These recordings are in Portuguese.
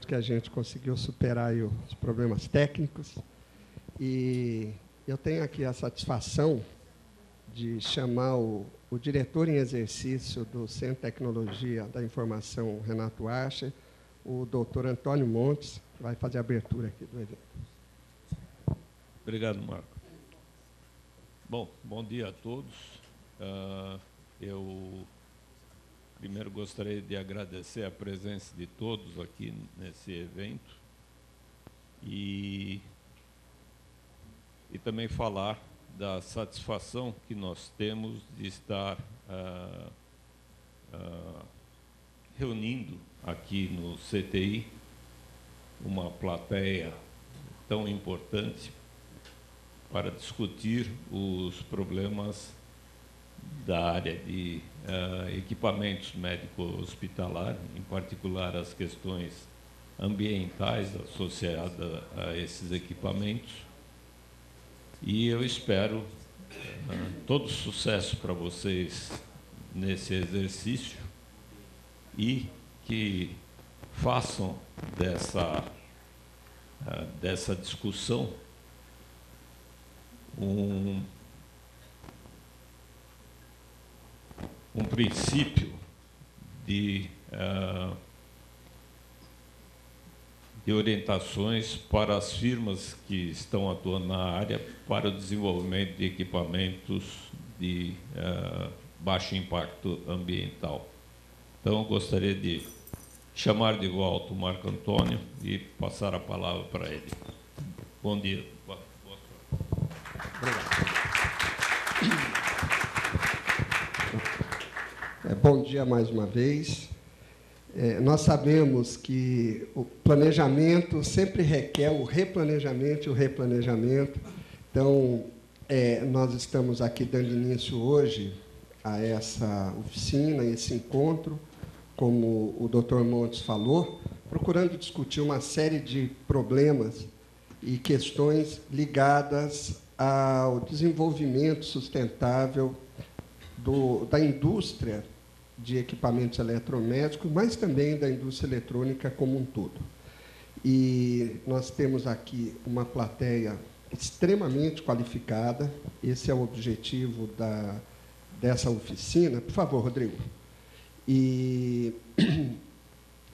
que a gente conseguiu superar aí os problemas técnicos. E eu tenho aqui a satisfação de chamar o diretor em exercício do Centro de Tecnologia da Informação, Renato Archer, o doutor Antônio Montes, que vai fazer a abertura aqui do evento. Obrigado, Marco. Bom dia a todos. Eu primeiro gostaria de agradecer a presença de todos aqui nesse evento e também falar da satisfação que nós temos de estar reunindo aqui no CTI uma plateia tão importante para discutir os problemas da área de equipamentos médico-hospitalar, em particular as questões ambientais associadas a esses equipamentos. E eu espero todo sucesso para vocês nesse exercício e que façam dessa discussão um princípio de orientações para as firmas que estão atuando na área para o desenvolvimento de equipamentos de baixo impacto ambiental. Então, eu gostaria de chamar de volta o Marco Antônio e passar a palavra para ele. Bom dia. Boa sorte. Obrigado. Bom dia mais uma vez. Nós sabemos que o planejamento sempre requer o replanejamento e o replanejamento. Então, nós estamos aqui dando início hoje a essa oficina, esse encontro, como o Dr. Montes falou, procurando discutir uma série de problemas e questões ligadas ao desenvolvimento sustentável da indústria de equipamentos eletromédicos, mas também da indústria eletrônica como um todo. E nós temos aqui uma plateia extremamente qualificada. Esse é o objetivo dessa oficina. Por favor, Rodrigo. E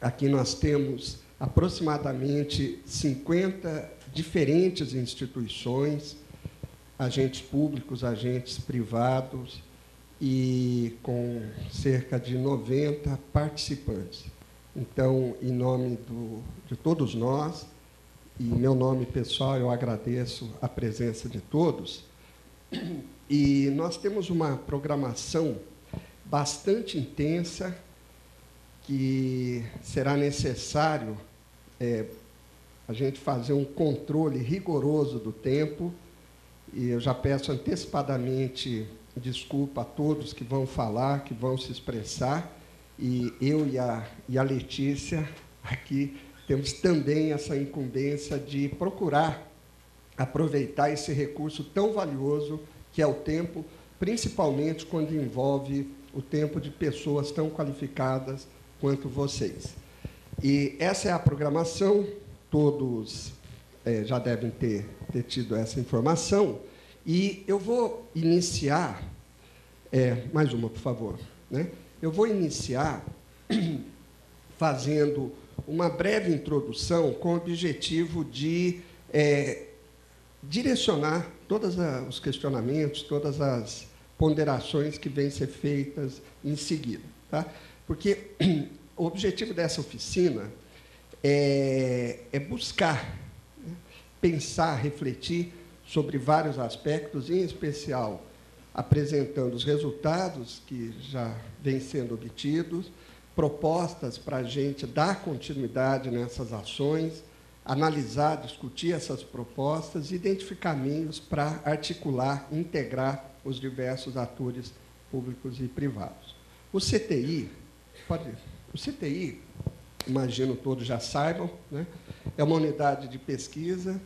aqui nós temos aproximadamente 50 diferentes instituições, agentes públicos, agentes privados, e com cerca de 90 participantes. Então, em nome de todos nós, e em meu nome pessoal, eu agradeço a presença de todos. E nós temos uma programação bastante intensa, que será necessário a gente fazer um controle rigoroso do tempo, e eu já peço antecipadamente desculpa a todos que vão falar, que vão se expressar, e eu e a Letícia aqui temos também essa incumbência de procurar aproveitar esse recurso tão valioso que é o tempo, principalmente quando envolve o tempo de pessoas tão qualificadas quanto vocês. E essa é a programação, todos já devem ter tido essa informação. E eu vou iniciar... mais uma, por favor. Né? Eu vou iniciar fazendo uma breve introdução com o objetivo de direcionar todos os questionamentos, todas as ponderações que vêm ser feitas em seguida. Tá? Porque o objetivo dessa oficina é buscar, né, pensar, refletir sobre vários aspectos, em especial apresentando os resultados que já vêm sendo obtidos, propostas para a gente dar continuidade nessas ações, analisar, discutir essas propostas e identificar caminhos para articular, integrar os diversos atores públicos e privados. O CTI, imagino todos já saibam, né, é uma unidade de pesquisa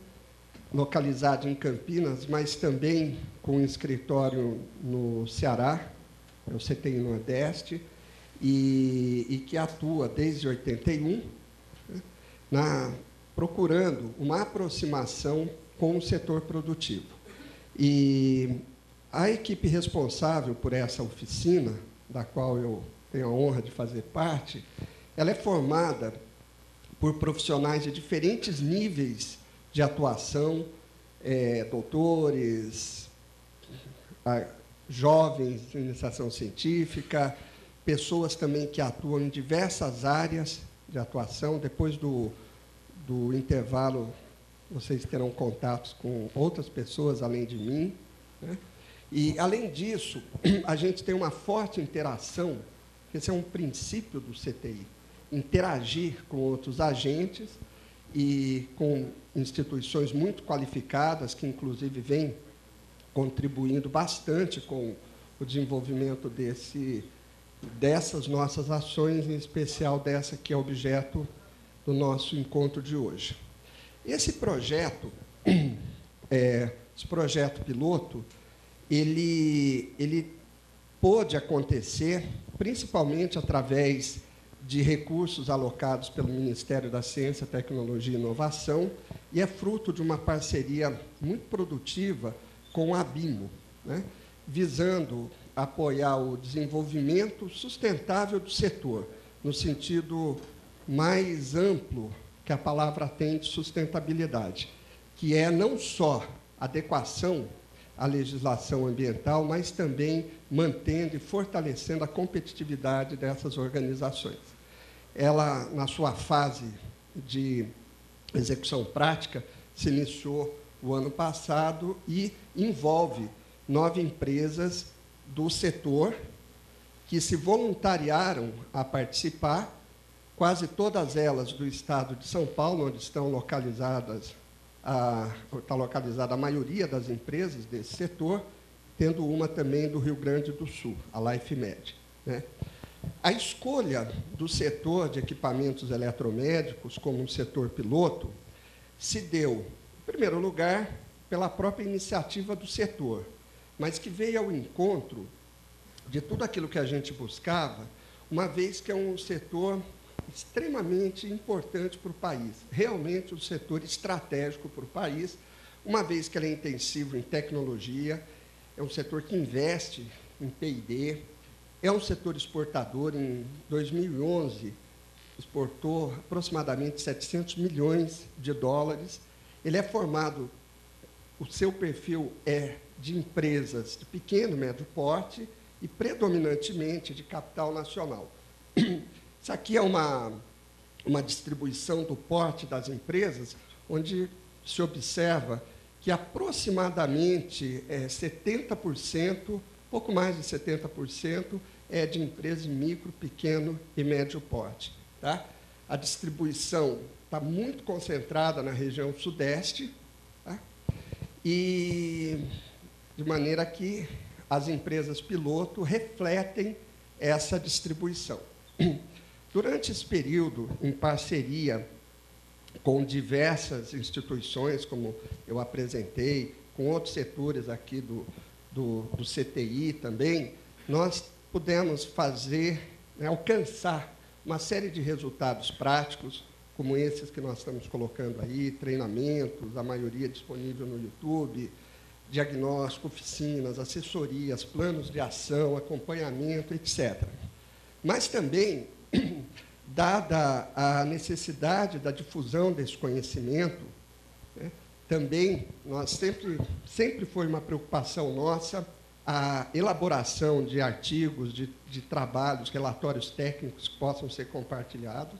localizada em Campinas, mas também com um escritório no Ceará, é o CTI Nordeste, e que atua desde 81, né, procurando uma aproximação com o setor produtivo. E a equipe responsável por essa oficina, da qual eu tenho a honra de fazer parte, ela é formada por profissionais de diferentes níveis de atuação, doutores, jovens de iniciação científica, pessoas também que atuam em diversas áreas de atuação. Depois do intervalo, vocês terão contatos com outras pessoas além de mim, né? E, além disso, a gente tem uma forte interação, esse é um princípio do CTI, interagir com outros agentes e com instituições muito qualificadas, que, inclusive, vêm contribuindo bastante com o desenvolvimento dessas nossas ações, em especial dessa que é objeto do nosso encontro de hoje. Esse projeto piloto, ele pôde acontecer principalmente através de recursos alocados pelo Ministério da Ciência, Tecnologia e Inovação, e é fruto de uma parceria muito produtiva com a ABIMO, né, visando apoiar o desenvolvimento sustentável do setor, no sentido mais amplo que a palavra tem de sustentabilidade, que é não só adequação à legislação ambiental, mas também mantendo e fortalecendo a competitividade dessas organizações. Ela, na sua fase de execução prática, se iniciou o ano passado e envolve 9 empresas do setor que se voluntariaram a participar, quase todas elas do estado de São Paulo, onde está localizada a maioria das empresas desse setor, tendo uma também do Rio Grande do Sul, a LifeMed, né? A escolha do setor de equipamentos eletromédicos como um setor piloto se deu, em primeiro lugar, pela própria iniciativa do setor, mas que veio ao encontro de tudo aquilo que a gente buscava, uma vez que é um setor extremamente importante para o país, realmente um setor estratégico para o país, uma vez que ele é intensivo em tecnologia, é um setor que investe em P&D, é um setor exportador. Em 2011, exportou aproximadamente 700 milhões de dólares. Ele é formado, o seu perfil é de empresas de pequeno, médio porte e predominantemente de capital nacional. Isso aqui é uma distribuição do porte das empresas, onde se observa que aproximadamente 70%, pouco mais de 70%, é de empresas de micro, pequeno e médio porte. Tá? A distribuição está muito concentrada na região sudeste, tá? E de maneira que as empresas piloto refletem essa distribuição. Durante esse período, em parceria com diversas instituições, como eu apresentei, com outros setores aqui do CTI também, nós pudemos alcançar uma série de resultados práticos, como esses que nós estamos colocando aí, treinamentos, a maioria disponível no YouTube, diagnóstico, oficinas, assessorias, planos de ação, acompanhamento, etc. Mas também, dada a necessidade da difusão desse conhecimento, né, também nós sempre foi uma preocupação nossa a elaboração de artigos, de trabalhos, relatórios técnicos que possam ser compartilhados,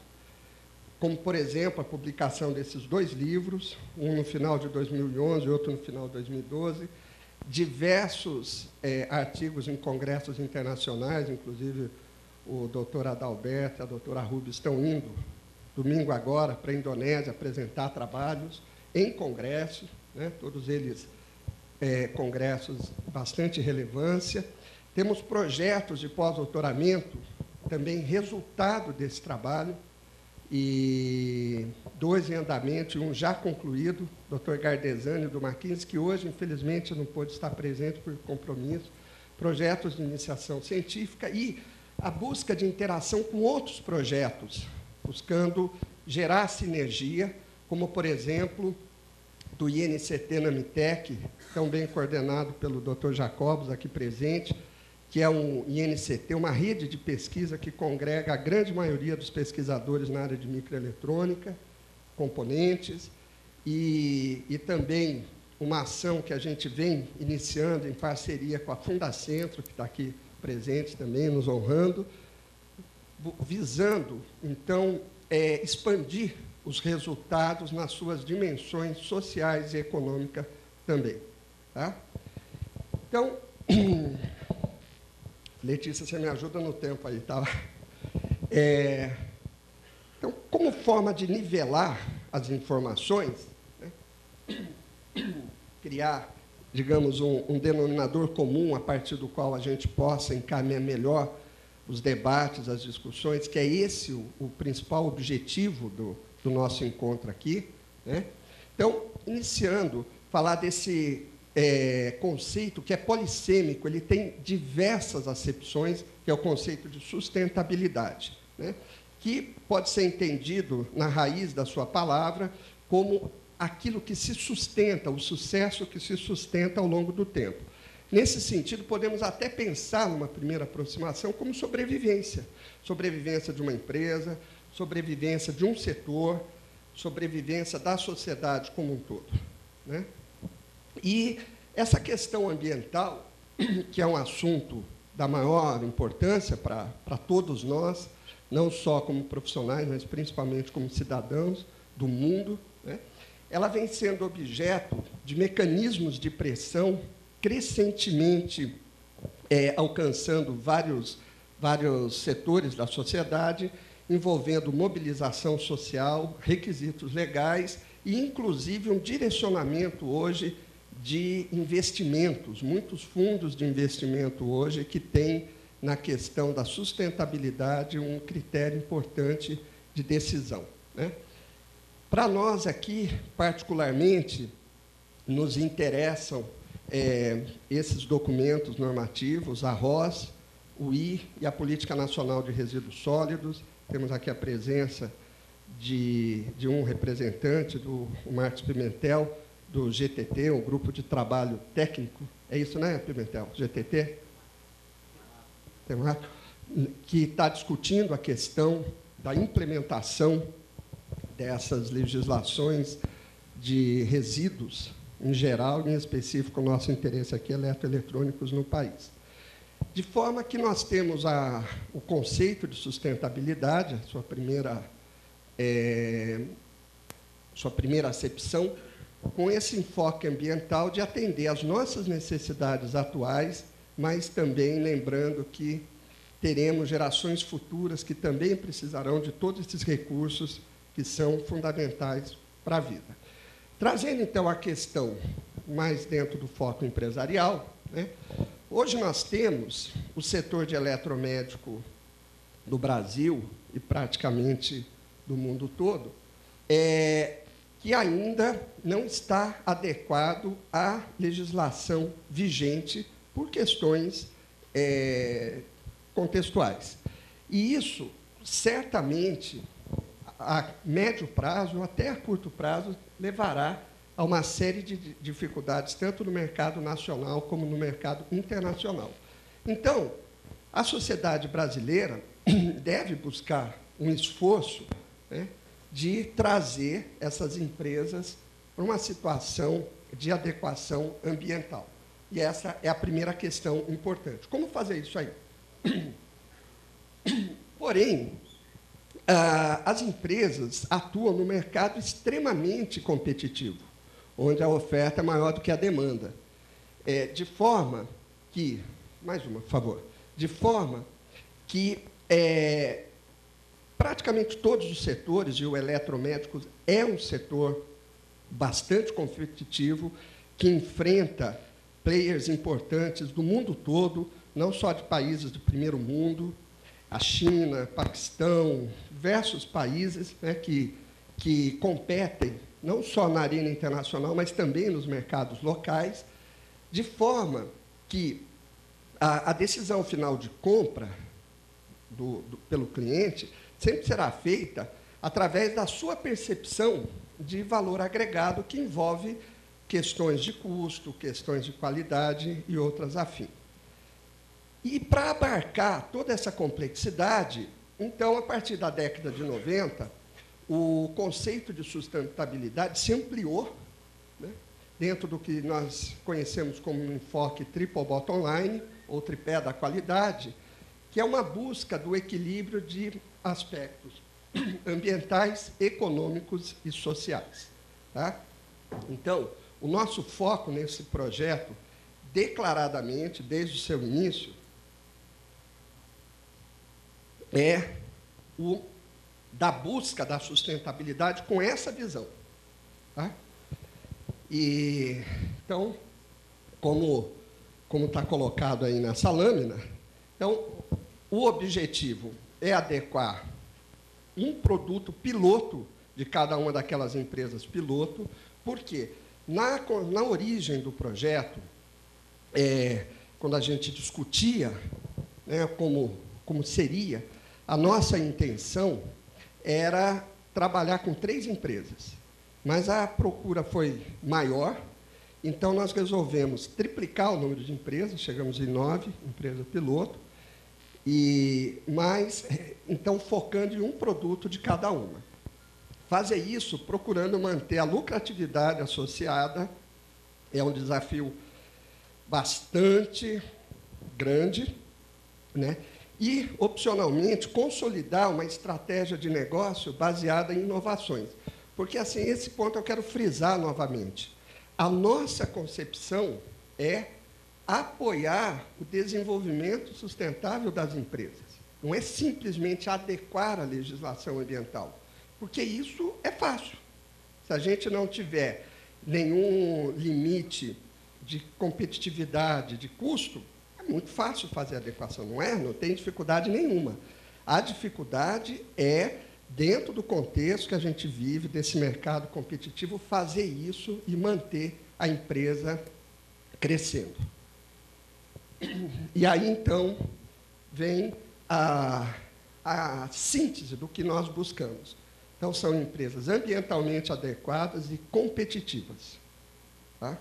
como, por exemplo, a publicação desses 2 livros, um no final de 2011 e outro no final de 2012, diversos artigos em congressos internacionais, inclusive o doutor Adalberto e a doutora Rubio estão indo, domingo agora, para a Indonésia, apresentar trabalhos em congresso, né, todos eles congressos de bastante relevância. Temos projetos de pós-doutoramento, também resultado desse trabalho, e 2 em andamento e um já concluído, Dr. Gardesani, do Mackenzie, que hoje, infelizmente, não pôde estar presente por compromisso, projetos de iniciação científica e a busca de interação com outros projetos, buscando gerar sinergia, como, por exemplo, do INCT na Mitec, tão bem coordenado pelo Dr. Jacobos, aqui presente, que é um INCT, uma rede de pesquisa que congrega a grande maioria dos pesquisadores na área de microeletrônica, componentes, e também uma ação que a gente vem iniciando em parceria com a Fundacentro, que está aqui presente também, nos honrando, visando, então, expandir os resultados nas suas dimensões sociais e econômicas também. Tá? Então, Letícia, você me ajuda no tempo aí, tá? Então, como forma de nivelar as informações, né, criar, digamos, um denominador comum a partir do qual a gente possa encaminhar melhor os debates, as discussões, que é esse o principal objetivo do nosso encontro aqui, né? Então, iniciando, falar desse conceito que é polissêmico, ele tem diversas acepções, que é o conceito de sustentabilidade, né? Que pode ser entendido, na raiz da sua palavra, como aquilo que se sustenta, o sucesso que se sustenta ao longo do tempo. Nesse sentido, podemos até pensar, numa primeira aproximação, como sobrevivência. Sobrevivência de uma empresa, sobrevivência de um setor, sobrevivência da sociedade como um todo, né? E essa questão ambiental, que é um assunto da maior importância para todos nós, não só como profissionais, mas principalmente como cidadãos do mundo, né? Ela vem sendo objeto de mecanismos de pressão crescentemente alcançando vários setores da sociedade, envolvendo mobilização social, requisitos legais e, inclusive, um direcionamento hoje de investimentos, muitos fundos de investimento hoje que têm, na questão da sustentabilidade, um critério importante de decisão, né? Para nós aqui, particularmente, nos interessam esses documentos normativos, a ROS, o I e a Política Nacional de Resíduos Sólidos. Temos aqui a presença de um representante, do Marcos Pimentel, do GTT, um grupo de trabalho técnico. É isso, né, Pimentel? GTT? Que está discutindo a questão da implementação dessas legislações de resíduos, em geral, em específico, o nosso interesse aqui é eletroeletrônicos no país. De forma que nós temos o conceito de sustentabilidade, a sua primeira acepção, com esse enfoque ambiental de atender às nossas necessidades atuais, mas também lembrando que teremos gerações futuras que também precisarão de todos esses recursos que são fundamentais para a vida. Trazendo, então, a questão mais dentro do foco empresarial, né? Hoje nós temos o setor de eletromédico do Brasil e praticamente do mundo todo, que ainda não está adequado à legislação vigente por questões contextuais. E isso, certamente, a médio prazo, até a curto prazo, levará a uma série de dificuldades, tanto no mercado nacional como no mercado internacional. Então, a sociedade brasileira deve buscar um esforço, né, de trazer essas empresas para uma situação de adequação ambiental. E essa é a primeira questão importante. Como fazer isso aí? Porém, as empresas atuam no mercado extremamente competitivo, onde a oferta é maior do que a demanda. De forma que... Mais uma, por favor. De forma que praticamente todos os setores, e o eletromédico é um setor bastante competitivo, que enfrenta players importantes do mundo todo, não só de países do primeiro mundo, a China, Paquistão, diversos países, né, que competem não só na arena internacional, mas também nos mercados locais, de forma que a decisão final de compra pelo cliente sempre será feita através da sua percepção de valor agregado, que envolve questões de custo, questões de qualidade e outras afins. E, para abarcar toda essa complexidade, então, a partir da década de 90, o conceito de sustentabilidade se ampliou, né, dentro do que nós conhecemos como um enfoque triple bottom line, ou tripé da qualidade, que é uma busca do equilíbrio de aspectos ambientais, econômicos e sociais. Tá? Então, o nosso foco nesse projeto, declaradamente, desde o seu início, é o da busca da sustentabilidade com essa visão. Tá? E, então, como está colocado aí nessa lâmina, então, o objetivo é adequar um produto piloto de cada uma daquelas empresas piloto, porque na origem do projeto, quando a gente discutia, né, como seria, a nossa intenção era trabalhar com 3 empresas, mas a procura foi maior, então nós resolvemos triplicar o número de empresas, chegamos em 9 empresas piloto, então focando em um produto de cada uma. Fazer isso procurando manter a lucratividade associada é um desafio bastante grande, né? E, opcionalmente, consolidar uma estratégia de negócio baseada em inovações. Porque, assim, esse ponto eu quero frisar novamente. A nossa concepção é apoiar o desenvolvimento sustentável das empresas. Não é simplesmente adequar a legislação ambiental, porque isso é fácil. Se a gente não tiver nenhum limite de competitividade, de custo, é muito fácil fazer a adequação, não é? Não tem dificuldade nenhuma. A dificuldade é, dentro do contexto que a gente vive, desse mercado competitivo, fazer isso e manter a empresa crescendo. E aí, então, vem a síntese do que nós buscamos. Então, são empresas ambientalmente adequadas e competitivas. Tá?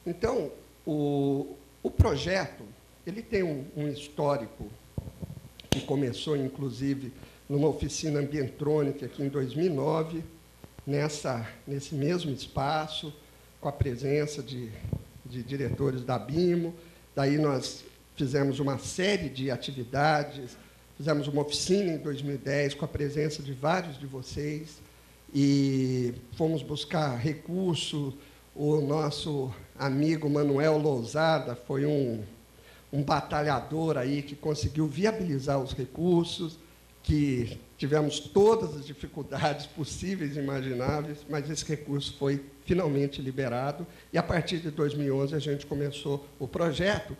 Então, o projeto ele tem um histórico que começou, inclusive, numa oficina ambientrônica aqui em 2009, nesse mesmo espaço, com a presença de diretores da BIMO. Daí nós fizemos uma série de atividades, fizemos uma oficina em 2010 com a presença de vários de vocês e fomos buscar recurso. O nosso amigo Manuel Lousada foi um batalhador aí que conseguiu viabilizar os recursos, que tivemos todas as dificuldades possíveis e imagináveis, mas esse recurso foi finalmente liberado, e a partir de 2011 a gente começou o projeto.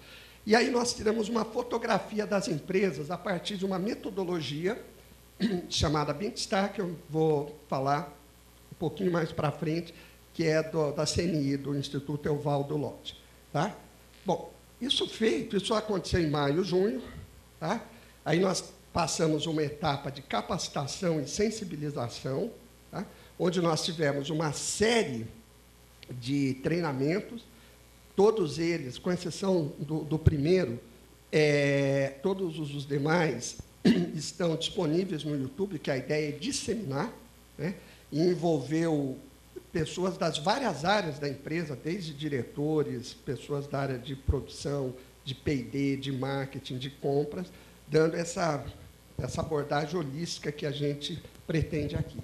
E aí nós tiramos uma fotografia das empresas a partir de uma metodologia chamada BIMSTAR, que eu vou falar um pouquinho mais para frente, que é da CNI, do Instituto Evaldo Lott. Tá? Bom, isso aconteceu em maio, junho. Tá? Aí nós passamos uma etapa de capacitação e sensibilização, tá? Onde nós tivemos uma série de treinamentos, todos eles, com exceção do primeiro, todos os demais estão disponíveis no YouTube, que a ideia é disseminar, né? E envolveu pessoas das várias áreas da empresa, desde diretores, pessoas da área de produção, de P&D, de marketing, de compras, dando essa abordagem holística que a gente pretende aqui.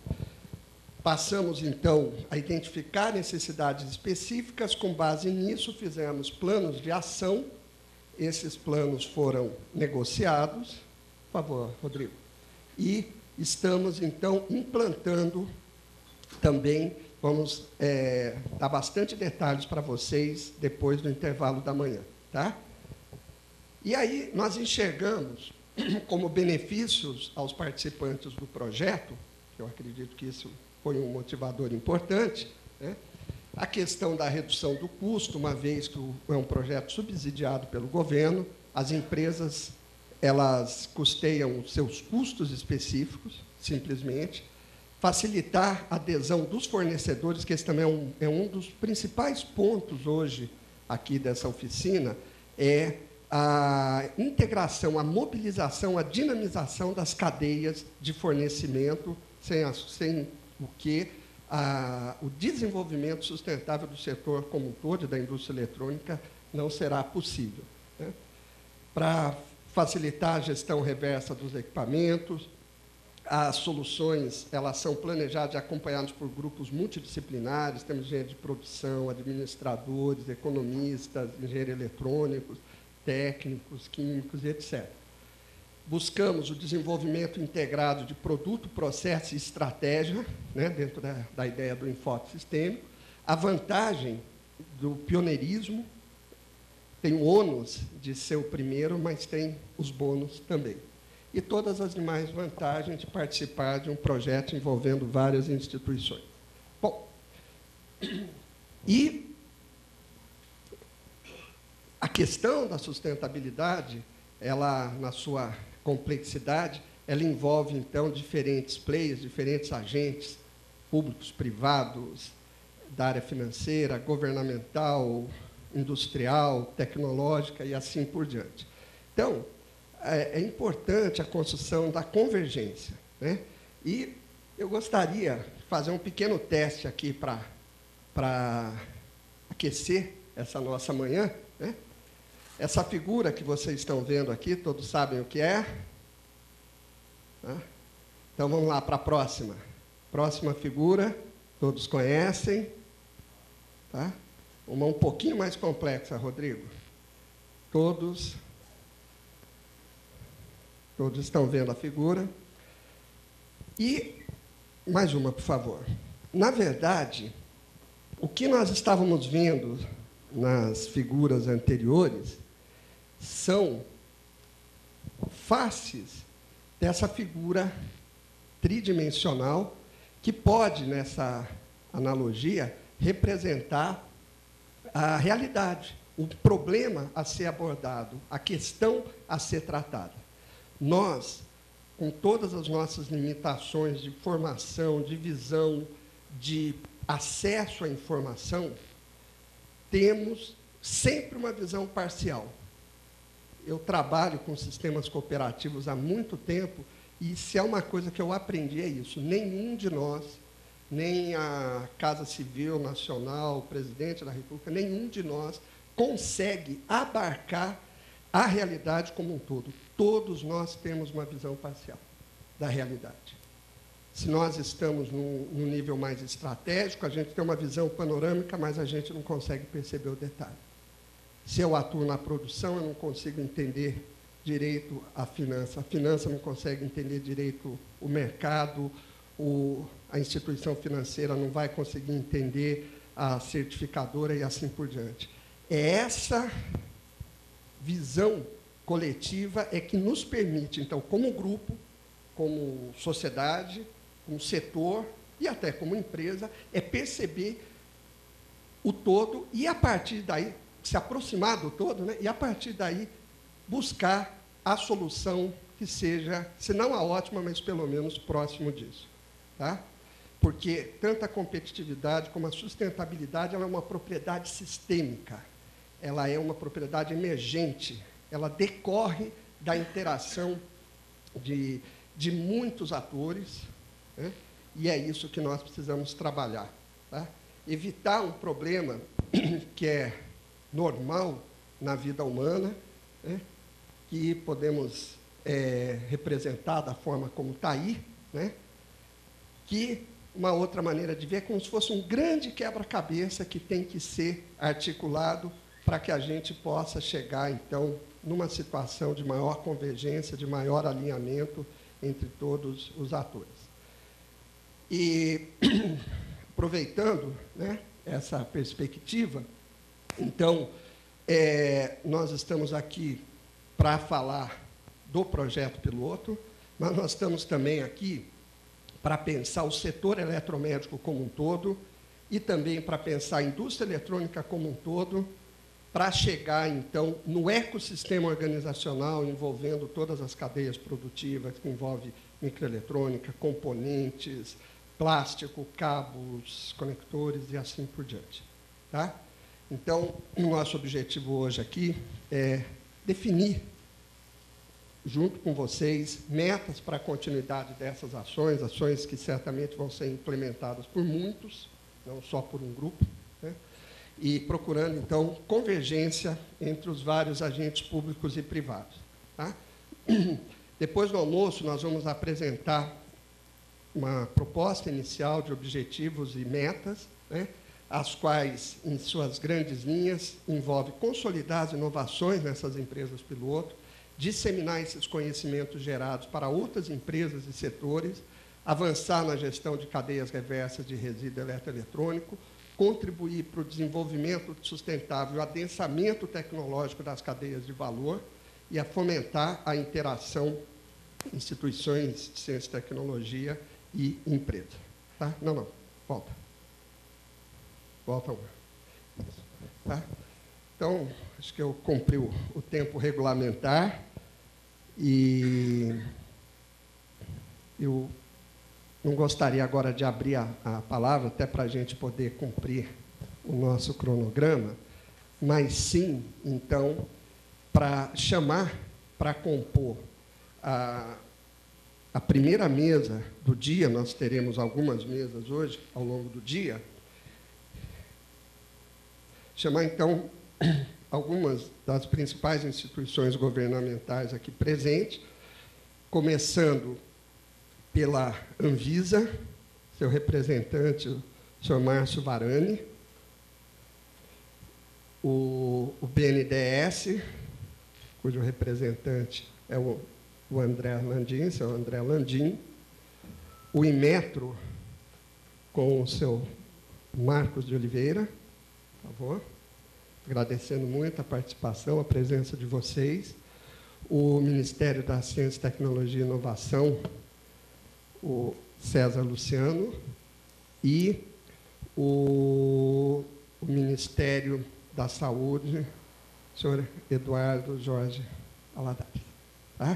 Passamos, então, a identificar necessidades específicas. Com base nisso, fizemos planos de ação. Esses planos foram negociados. Por favor, Rodrigo. E estamos, então, implantando também. Vamos dar bastante detalhes para vocês depois do intervalo da manhã. Tá? E aí, nós enxergamos como benefícios aos participantes do projeto, que eu acredito que isso foi um motivador importante, né? A questão da redução do custo, uma vez que é um projeto subsidiado pelo governo, as empresas elas custeiam os seus custos específicos, simplesmente. facilitar a adesão dos fornecedores, que esse também é um dos principais pontos hoje aqui dessa oficina, é a integração, a mobilização, a dinamização das cadeias de fornecimento, sem o que o desenvolvimento sustentável do setor como um todo, da indústria eletrônica, não será possível, né? Para facilitar a gestão reversa dos equipamentos, as soluções elas são planejadas e acompanhadas por grupos multidisciplinares, temos engenheiro de produção, administradores, economistas, engenheiros eletrônicos, técnicos, químicos, etc. Buscamos o desenvolvimento integrado de produto, processo e estratégia, né, dentro da ideia do enfoque sistêmico. A vantagem do pioneirismo tem o ônus de ser o primeiro, mas tem os bônus também. E todas as demais vantagens de participar de um projeto envolvendo várias instituições. Bom, e a questão da sustentabilidade, ela, na sua complexidade, ela envolve, então, diferentes players, diferentes agentes, públicos, privados, da área financeira, governamental, industrial, tecnológica e assim por diante. Então, é importante a construção da convergência, né? E eu gostaria de fazer um pequeno teste aqui para aquecer essa nossa manhã, né? Essa figura que vocês estão vendo aqui, todos sabem o que é? Tá? Então, vamos lá para a próxima. Próxima figura, todos conhecem. Tá? Uma um pouquinho mais complexa, Rodrigo. Todos estão vendo a figura. E, mais uma, por favor. Na verdade, o que nós estávamos vendo nas figuras anteriores são faces dessa figura tridimensional que pode, nessa analogia, representar a realidade, o problema a ser abordado, a questão a ser tratada. Nós, com todas as nossas limitações de formação, de visão, de acesso à informação, temos sempre uma visão parcial. Eu trabalho com sistemas cooperativos há muito tempo e se é uma coisa que eu aprendi é isso. Nenhum de nós, nem a Casa Civil Nacional, o presidente da República, nenhum de nós consegue abarcar a realidade como um todo. Todos nós temos uma visão parcial da realidade. Se nós estamos num nível mais estratégico, a gente tem uma visão panorâmica, mas a gente não consegue perceber o detalhe. Se eu atuo na produção, eu não consigo entender direito a finança não consegue entender direito o mercado, a instituição financeira não vai conseguir entender a certificadora e assim por diante. É essa visão coletiva é que nos permite, então, como grupo, como sociedade, como setor e até como empresa, é perceber o todo e, a partir daí, se aproximar do todo, né? E, a partir daí, buscar a solução que seja, se não a ótima, mas pelo menos próximo disso. Tá? Porque tanto a competitividade como a sustentabilidade ela é uma propriedade sistêmica, ela é uma propriedade emergente, ela decorre da interação de muitos atores, né? E é isso que nós precisamos trabalhar. Tá? Evitar um problema que é normal na vida humana, né? Que podemos representar da forma como está aí, né? Que uma outra maneira de ver é como se fosse um grande quebra-cabeça que tem que ser articulado para que a gente possa chegar, então, numa situação de maior convergência, de maior alinhamento entre todos os atores. E, aproveitando, né, essa perspectiva, então, nós estamos aqui para falar do projeto piloto, mas nós estamos também aqui para pensar o setor eletromédico como um todo e também para pensar a indústria eletrônica como um todo, para chegar, então, no ecossistema organizacional envolvendo todas as cadeias produtivas, que envolve microeletrônica, componentes, plástico, cabos, conectores e assim por diante. Tá? Então, o nosso objetivo hoje aqui é definir, junto com vocês, metas para a continuidade dessas ações, ações que certamente vão ser implementadas por muitos, não só por um grupo, né? E procurando, então, convergência entre os vários agentes públicos e privados. Tá? Depois do almoço, nós vamos apresentar uma proposta inicial de objetivos e metas, né, as quais, em suas grandes linhas, envolve consolidar as inovações nessas empresas piloto, disseminar esses conhecimentos gerados para outras empresas e setores, avançar na gestão de cadeias reversas de resíduo eletroeletrônico, contribuir para o desenvolvimento sustentável e o adensamento tecnológico das cadeias de valor e a fomentar a interação instituições de ciência e tecnologia e empresa. Tá? Não, volta. Volta uma. Tá? Então, acho que eu cumpri o tempo regulamentar e eu não gostaria agora de abrir a palavra, até para a gente poder cumprir o nosso cronograma, mas sim, então, para chamar, para compor a primeira mesa do dia, nós teremos algumas mesas hoje, ao longo do dia, chamar, então, algumas das principais instituições governamentais aqui presentes, começando pela Anvisa, seu representante, o senhor Márcio Varani, o BNDES, cujo representante é o André Landim, seu André Landim, o Inmetro, com o seu Marcos de Oliveira, por favor, agradecendo muito a participação, a presença de vocês, o Ministério da Ciência, Tecnologia e Inovação, o César Luciano, e o Ministério da Saúde, o senhor Eduardo Jorge Aladares. Tá?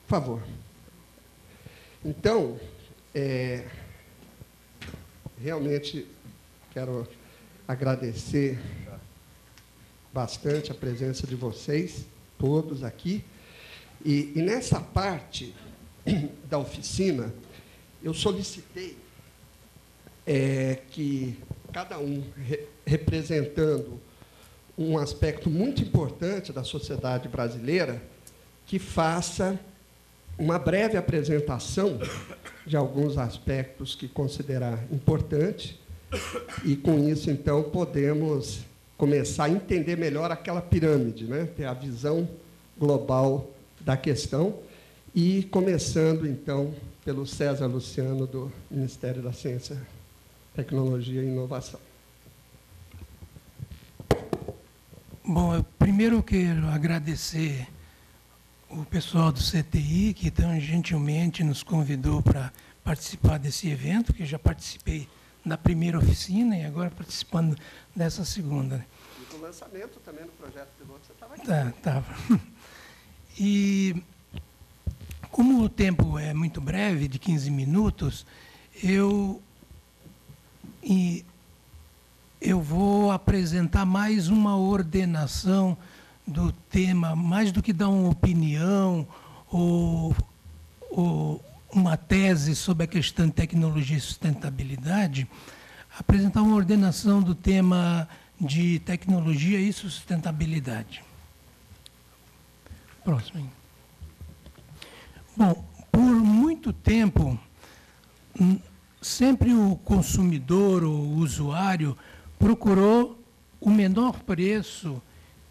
Por favor. Então, realmente quero agradecer bastante a presença de vocês, todos aqui. E nessa parte da oficina, eu solicitei que cada um, representando um aspecto muito importante da sociedade brasileira, que faça uma breve apresentação de alguns aspectos que considerar importante, e, com isso, então, podemos começar a entender melhor aquela pirâmide, né? Ter a visão global da questão, e começando, então, pelo César Luciano, do Ministério da Ciência, Tecnologia e Inovação. Bom, eu primeiro quero agradecer o pessoal do CTI, que tão gentilmente nos convidou para participar desse evento, que eu já participei da primeira oficina e agora participando dessa segunda. E do lançamento também do projeto piloto, você estava aqui. Estava. E, como o tempo é muito breve, de 15 minutos, eu vou apresentar mais uma ordenação do tema, mais do que dar uma opinião ou uma tese sobre a questão de tecnologia e sustentabilidade, apresentar uma ordenação do tema de tecnologia e sustentabilidade. Próximo. Bom, por muito tempo, sempre o consumidor, o usuário, procurou o menor preço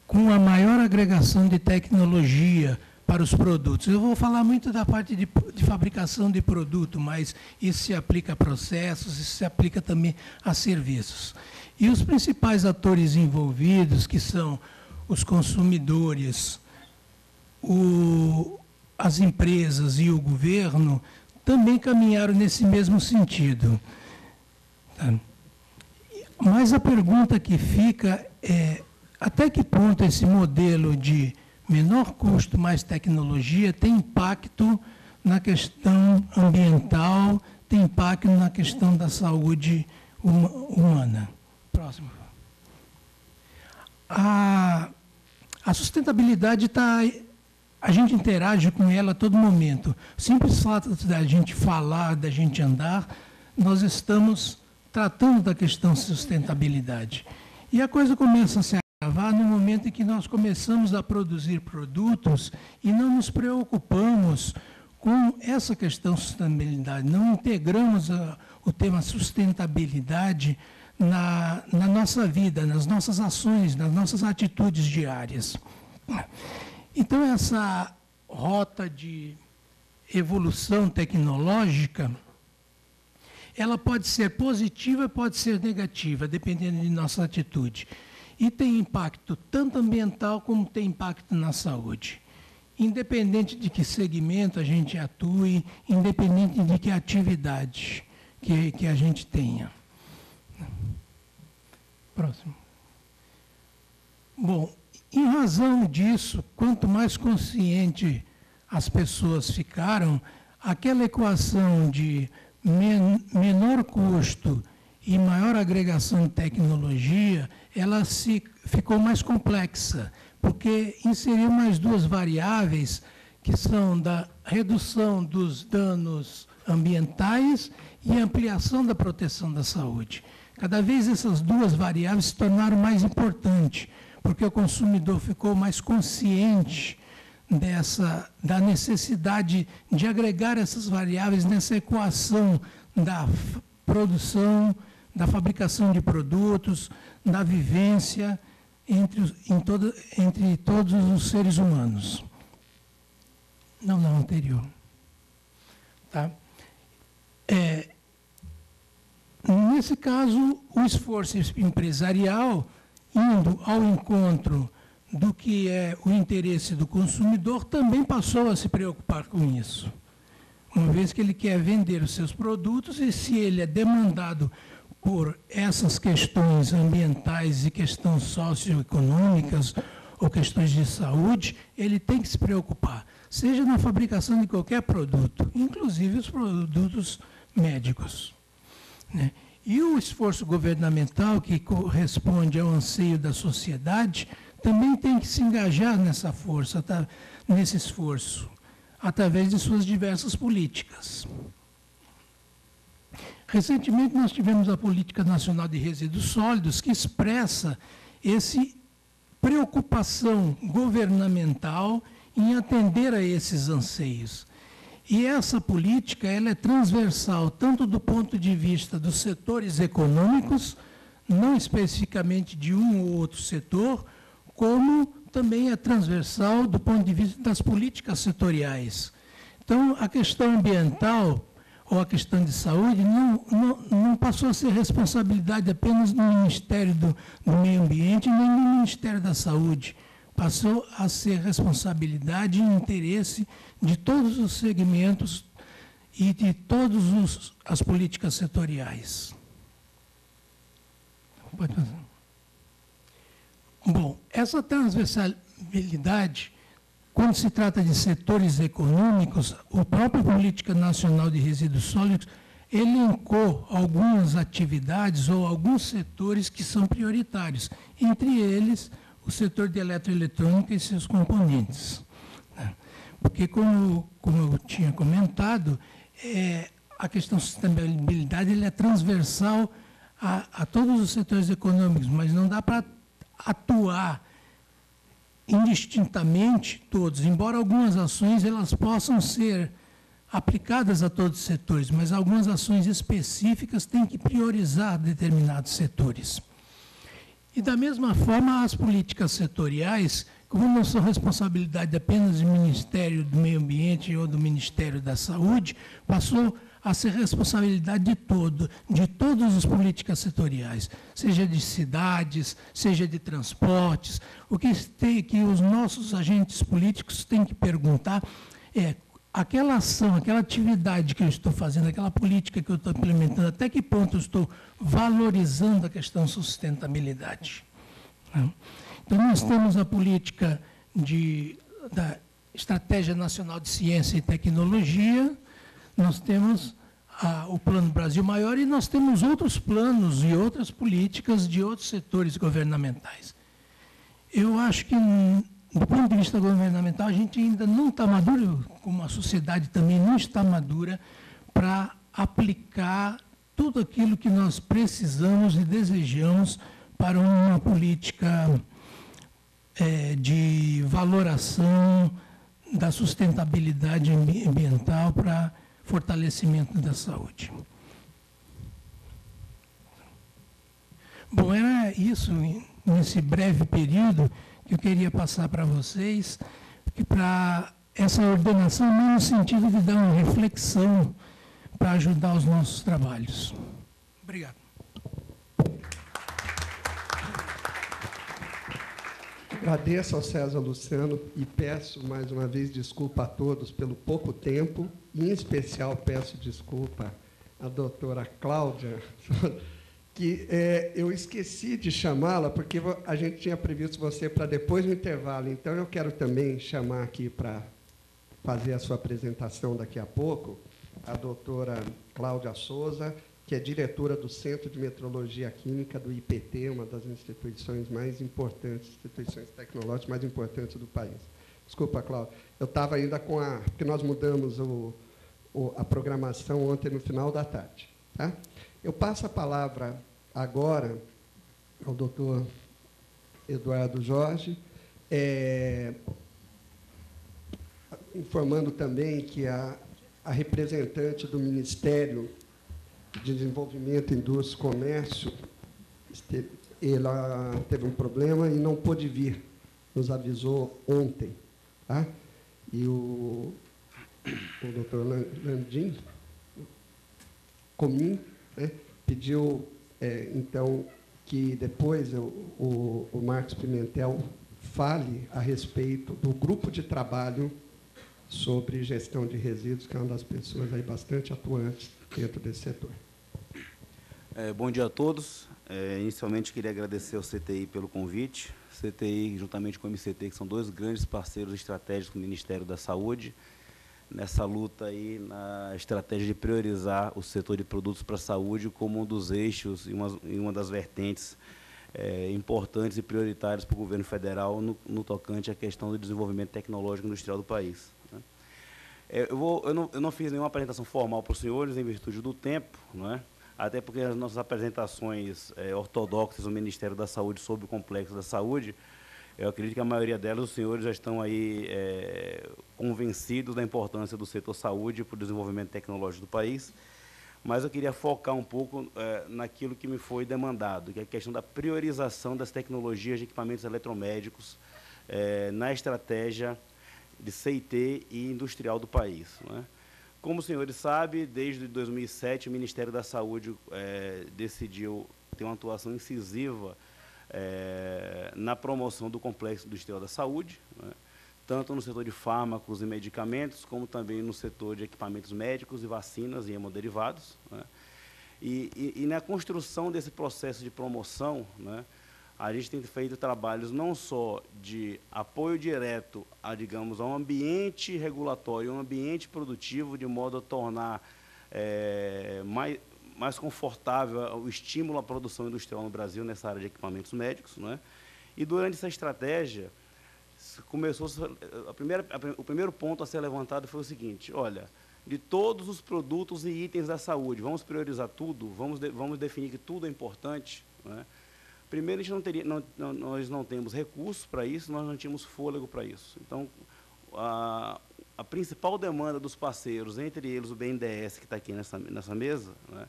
com a maior agregação de tecnologia para os produtos. Eu vou falar muito da parte de fabricação de produto, mas isso se aplica a processos, isso se aplica também a serviços. E os principais atores envolvidos, que são os consumidores, as empresas e o governo, também caminharam nesse mesmo sentido. Tá? Mas a pergunta que fica é: até que ponto esse modelo de menor custo mais tecnologia tem impacto na questão ambiental, tem impacto na questão da saúde humana. Próximo. A sustentabilidade a gente interage com ela a todo momento. O simples fato da gente falar, da gente andar, nós estamos tratando da questão sustentabilidade. E a coisa começa a se agravar no momento em que nós começamos a produzir produtos e não nos preocupamos com essa questão sustentabilidade, não integramos o tema sustentabilidade na nossa vida, nas nossas ações, nas nossas atitudes diárias. Então, essa rota de evolução tecnológica, ela pode ser positiva, pode ser negativa, dependendo de nossa atitude. E tem impacto tanto ambiental como tem impacto na saúde. Independente de que segmento a gente atue, independente de que atividade que a gente tenha. Próximo. Bom, em razão disso, quanto mais consciente as pessoas ficaram, aquela equação de menor custo e maior agregação de tecnologia, ela ficou mais complexa, porque inseriu mais duas variáveis, que são da redução dos danos ambientais e ampliação da proteção da saúde. Cada vez essas duas variáveis se tornaram mais importantes, porque o consumidor ficou mais consciente da necessidade de agregar essas variáveis nessa equação da produção, da fabricação de produtos, da vivência entre todos os seres humanos. Não, anterior. Tá? Nesse caso, o esforço empresarial, indo ao encontro do que é o interesse do consumidor, também passou a se preocupar com isso. Uma vez que ele quer vender os seus produtos, e se ele é demandado por essas questões ambientais e questões socioeconômicas ou questões de saúde, ele tem que se preocupar, seja na fabricação de qualquer produto, inclusive os produtos médicos, né? E o esforço governamental, que corresponde ao anseio da sociedade, também tem que se engajar nessa força, nesse esforço, através de suas diversas políticas. Recentemente, nós tivemos a Política Nacional de Resíduos Sólidos, que expressa essa preocupação governamental em atender a esses anseios. E essa política ela é transversal, tanto do ponto de vista dos setores econômicos, não especificamente de um ou outro setor, como também é transversal do ponto de vista das políticas setoriais. Então, a questão ambiental ou a questão de saúde não passou a ser responsabilidade apenas do Ministério do Meio Ambiente, nem do Ministério da Saúde. Passou a ser responsabilidade e interesse de todos os segmentos e de todas as políticas setoriais. Pode fazer. Bom, essa transversalidade, quando se trata de setores econômicos, a própria Política Nacional de Resíduos Sólidos elencou algumas atividades ou alguns setores que são prioritários, entre eles o setor de eletroeletrônica e seus componentes. Porque, como eu tinha comentado, a questão da sustentabilidade é transversal a todos os setores econômicos, mas não dá para atuar indistintamente todos, embora algumas ações elas possam ser aplicadas a todos os setores, mas algumas ações específicas têm que priorizar determinados setores. E, da mesma forma, as políticas setoriais, como não são responsabilidade apenas do Ministério do Meio Ambiente ou do Ministério da Saúde, passou a ser responsabilidade de todas as políticas setoriais, seja de cidades, seja de transportes. O que os nossos agentes políticos têm que perguntar é: aquela ação, aquela atividade que eu estou fazendo, aquela política que eu estou implementando, até que ponto eu estou valorizando a questão sustentabilidade? Então, nós temos a política da Estratégia Nacional de Ciência e Tecnologia, nós temos o Plano Brasil Maior, e nós temos outros planos e outras políticas de outros setores governamentais. Eu acho que, do ponto de vista governamental, a gente ainda não está maduro, como a sociedade também não está madura, para aplicar tudo aquilo que nós precisamos e desejamos para uma política de valoração da sustentabilidade ambiental para fortalecimento da saúde. Bom, era isso, nesse breve período, que eu queria passar para vocês, que para essa ordenação, no sentido de dar uma reflexão para ajudar os nossos trabalhos. Obrigado. Agradeço ao César Luciano e peço mais uma vez desculpa a todos pelo pouco tempo, e em especial peço desculpa à doutora Cláudia, que eu esqueci de chamá-la, porque a gente tinha previsto você para depois do intervalo, então eu quero também chamar aqui para fazer a sua apresentação daqui a pouco, a doutora Cláudia Souza, que é diretora do Centro de Metrologia Química do IPT, uma das instituições mais importantes, instituições tecnológicas mais importantes do país. Desculpa, Cláudia. Eu estava ainda com porque nós mudamos a programação ontem no final da tarde. Tá? Eu passo a palavra agora ao doutor Eduardo Jorge, informando também que a representante do Ministério de Desenvolvimento, Indústria e Comércio, ela teve um problema e não pôde vir, nos avisou ontem. Tá? E o doutor Landim Comim, né, pediu, então, que depois o Marcos Pimentel fale a respeito do grupo de trabalho sobre gestão de resíduos, que é uma das pessoas aí bastante atuantes dentro desse setor. Bom dia a todos. Inicialmente, queria agradecer ao CTI pelo convite. CTI, juntamente com o MCT, que são dois grandes parceiros estratégicos do Ministério da Saúde, nessa luta aí, na estratégia de priorizar o setor de produtos para a saúde como um dos eixos e uma das vertentes importantes e prioritárias para o governo federal no tocante à questão do desenvolvimento tecnológico e industrial do país. Eu não fiz nenhuma apresentação formal para os senhores, em virtude do tempo, não é? Até porque as nossas apresentações ortodoxas do Ministério da Saúde sobre o complexo da saúde, eu acredito que a maioria delas, os senhores já estão aí convencidos da importância do setor saúde para o desenvolvimento tecnológico do país, mas eu queria focar um pouco naquilo que me foi demandado, que é a questão da priorização das tecnologias de equipamentos eletromédicos na estratégia de CIT e industrial do país, não é? Como os senhores sabem, desde 2007, o Ministério da Saúde decidiu ter uma atuação incisiva na promoção do complexo industrial da saúde, né, tanto no setor de fármacos e medicamentos, como também no setor de equipamentos médicos e vacinas e hemoderivados, né. E na construção desse processo de promoção, né, a gente tem feito trabalhos não só de apoio direto a, digamos, a um ambiente regulatório, um ambiente produtivo, de modo a tornar mais confortável o estímulo à produção industrial no Brasil nessa área de equipamentos médicos, né? E durante essa estratégia, o primeiro ponto a ser levantado foi o seguinte: olha, de todos os produtos e itens da saúde, vamos priorizar tudo, vamos definir que tudo é importante, né? Primeiro, nós não temos recursos para isso, nós não tínhamos fôlego para isso. Então, a principal demanda dos parceiros, entre eles o BNDES, que está aqui nessa mesa, né,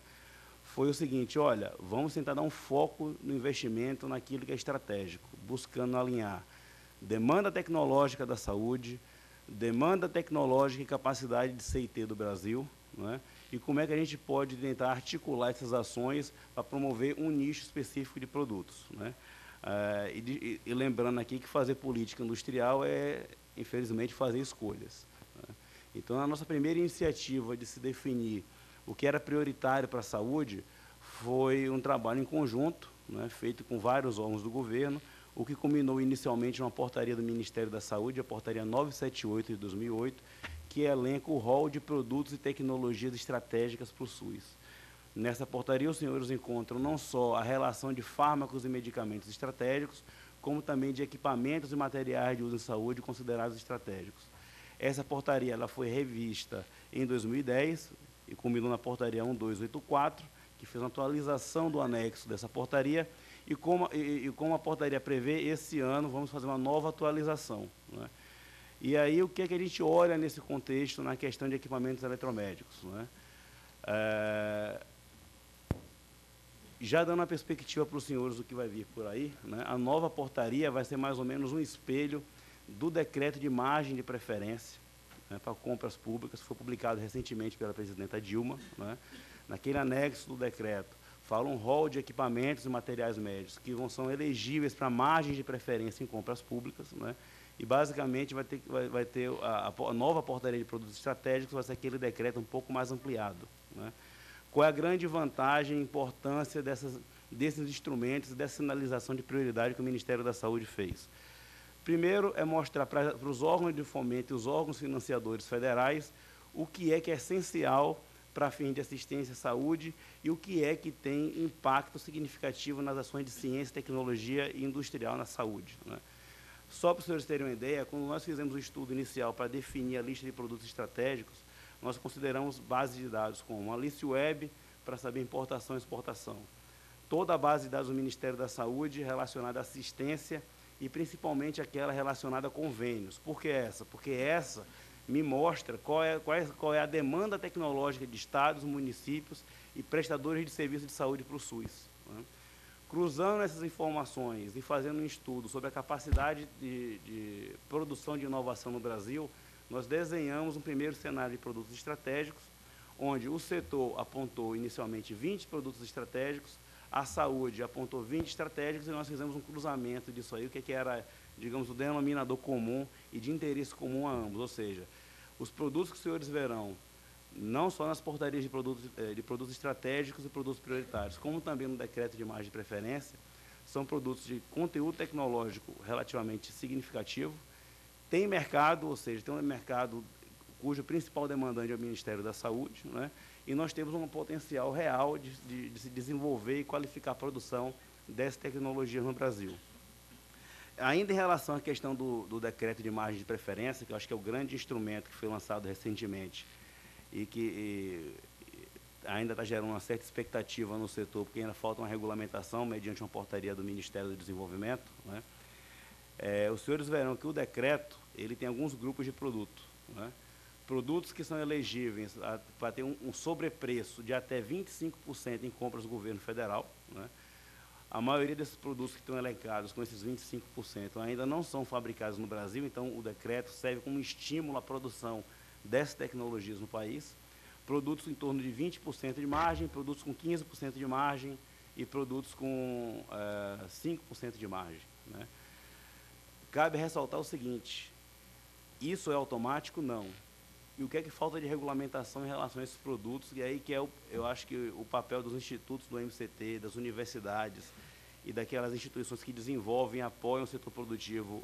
foi o seguinte: olha, vamos tentar dar um foco no investimento naquilo que é estratégico, buscando alinhar demanda tecnológica da saúde, demanda tecnológica e capacidade de CIT do Brasil, né, e como é que a gente pode tentar articular essas ações para promover um nicho específico de produtos, né? E lembrando aqui que fazer política industrial é, infelizmente, fazer escolhas, né? Então, a nossa primeira iniciativa de se definir o que era prioritário para a saúde foi um trabalho em conjunto, né, feito com vários órgãos do governo, o que culminou inicialmente numa portaria do Ministério da Saúde, a portaria 978 de 2008, que elenca o rol de produtos e tecnologias estratégicas para o SUS. Nessa portaria, os senhores encontram não só a relação de fármacos e medicamentos estratégicos, como também de equipamentos e materiais de uso em saúde considerados estratégicos. Essa portaria ela foi revista em 2010 e culminou na portaria 1284, que fez uma atualização do anexo dessa portaria, e como a portaria prevê, esse ano vamos fazer uma nova atualização, né? E aí, o que é que a gente olha nesse contexto, na questão de equipamentos eletromédicos, né? Já dando uma perspectiva para os senhores do que vai vir por aí, né? A nova portaria vai ser mais ou menos um espelho do decreto de margem de preferência, né, para compras públicas, que foi publicado recentemente pela presidenta Dilma, né? Naquele anexo do decreto, fala um rol de equipamentos e materiais médicos que são elegíveis para margens de preferência em compras públicas, né? E, basicamente, vai ter a nova portaria de produtos estratégicos, vai ser aquele decreto um pouco mais ampliado, né? Qual é a grande vantagem e importância desses instrumentos, dessa sinalização de prioridade que o Ministério da Saúde fez? Primeiro, é mostrar para os órgãos de fomento e os órgãos financiadores federais o que é essencial para fins de assistência à saúde e o que é que tem impacto significativo nas ações de ciência, tecnologia e industrial na saúde, né? Só para os senhores terem uma ideia, quando nós fizemos o estudo inicial para definir a lista de produtos estratégicos, nós consideramos bases de dados como uma lista web para saber importação e exportação, toda a base de dados do Ministério da Saúde relacionada à assistência e principalmente aquela relacionada a convênios. Por que essa? Porque essa me mostra qual é a demanda tecnológica de estados, municípios e prestadores de serviço de saúde para o SUS, né? Cruzando essas informações e fazendo um estudo sobre a capacidade de produção de inovação no Brasil, nós desenhamos um primeiro cenário de produtos estratégicos, onde o setor apontou inicialmente 20 produtos estratégicos, a saúde apontou 20 estratégicos, e nós fizemos um cruzamento disso aí, o que era, digamos, o denominador comum e de interesse comum a ambos, ou seja, os produtos que os senhores verão, não só nas portarias de produtos estratégicos e produtos prioritários, como também no decreto de margem de preferência, são produtos de conteúdo tecnológico relativamente significativo, tem mercado, ou seja, tem um mercado cujo principal demandante é o Ministério da Saúde, né? E nós temos um potencial real de se desenvolver e qualificar a produção dessa tecnologia no Brasil. Ainda em relação à questão do decreto de margem de preferência, que eu acho que é o grande instrumento que foi lançado recentemente e que ainda está gerando uma certa expectativa no setor, porque ainda falta uma regulamentação mediante uma portaria do Ministério do Desenvolvimento, né? Os senhores verão que o decreto ele tem alguns grupos de produto, né? Produtos que são elegíveis para ter um sobrepreço de até 25% em compras do governo federal, né? A maioria desses produtos que estão elencados com esses 25% ainda não são fabricados no Brasil, então o decreto serve como estímulo à produção dessas tecnologias no país. Produtos em torno de 20% de margem, produtos com 15% de margem e produtos com 5% de margem, né? Cabe ressaltar o seguinte: isso é automático? Não. E o que é que falta de regulamentação em relação a esses produtos? E aí que eu acho que o papel dos institutos do MCT, das universidades e daquelas instituições que desenvolvem e apoiam o setor produtivo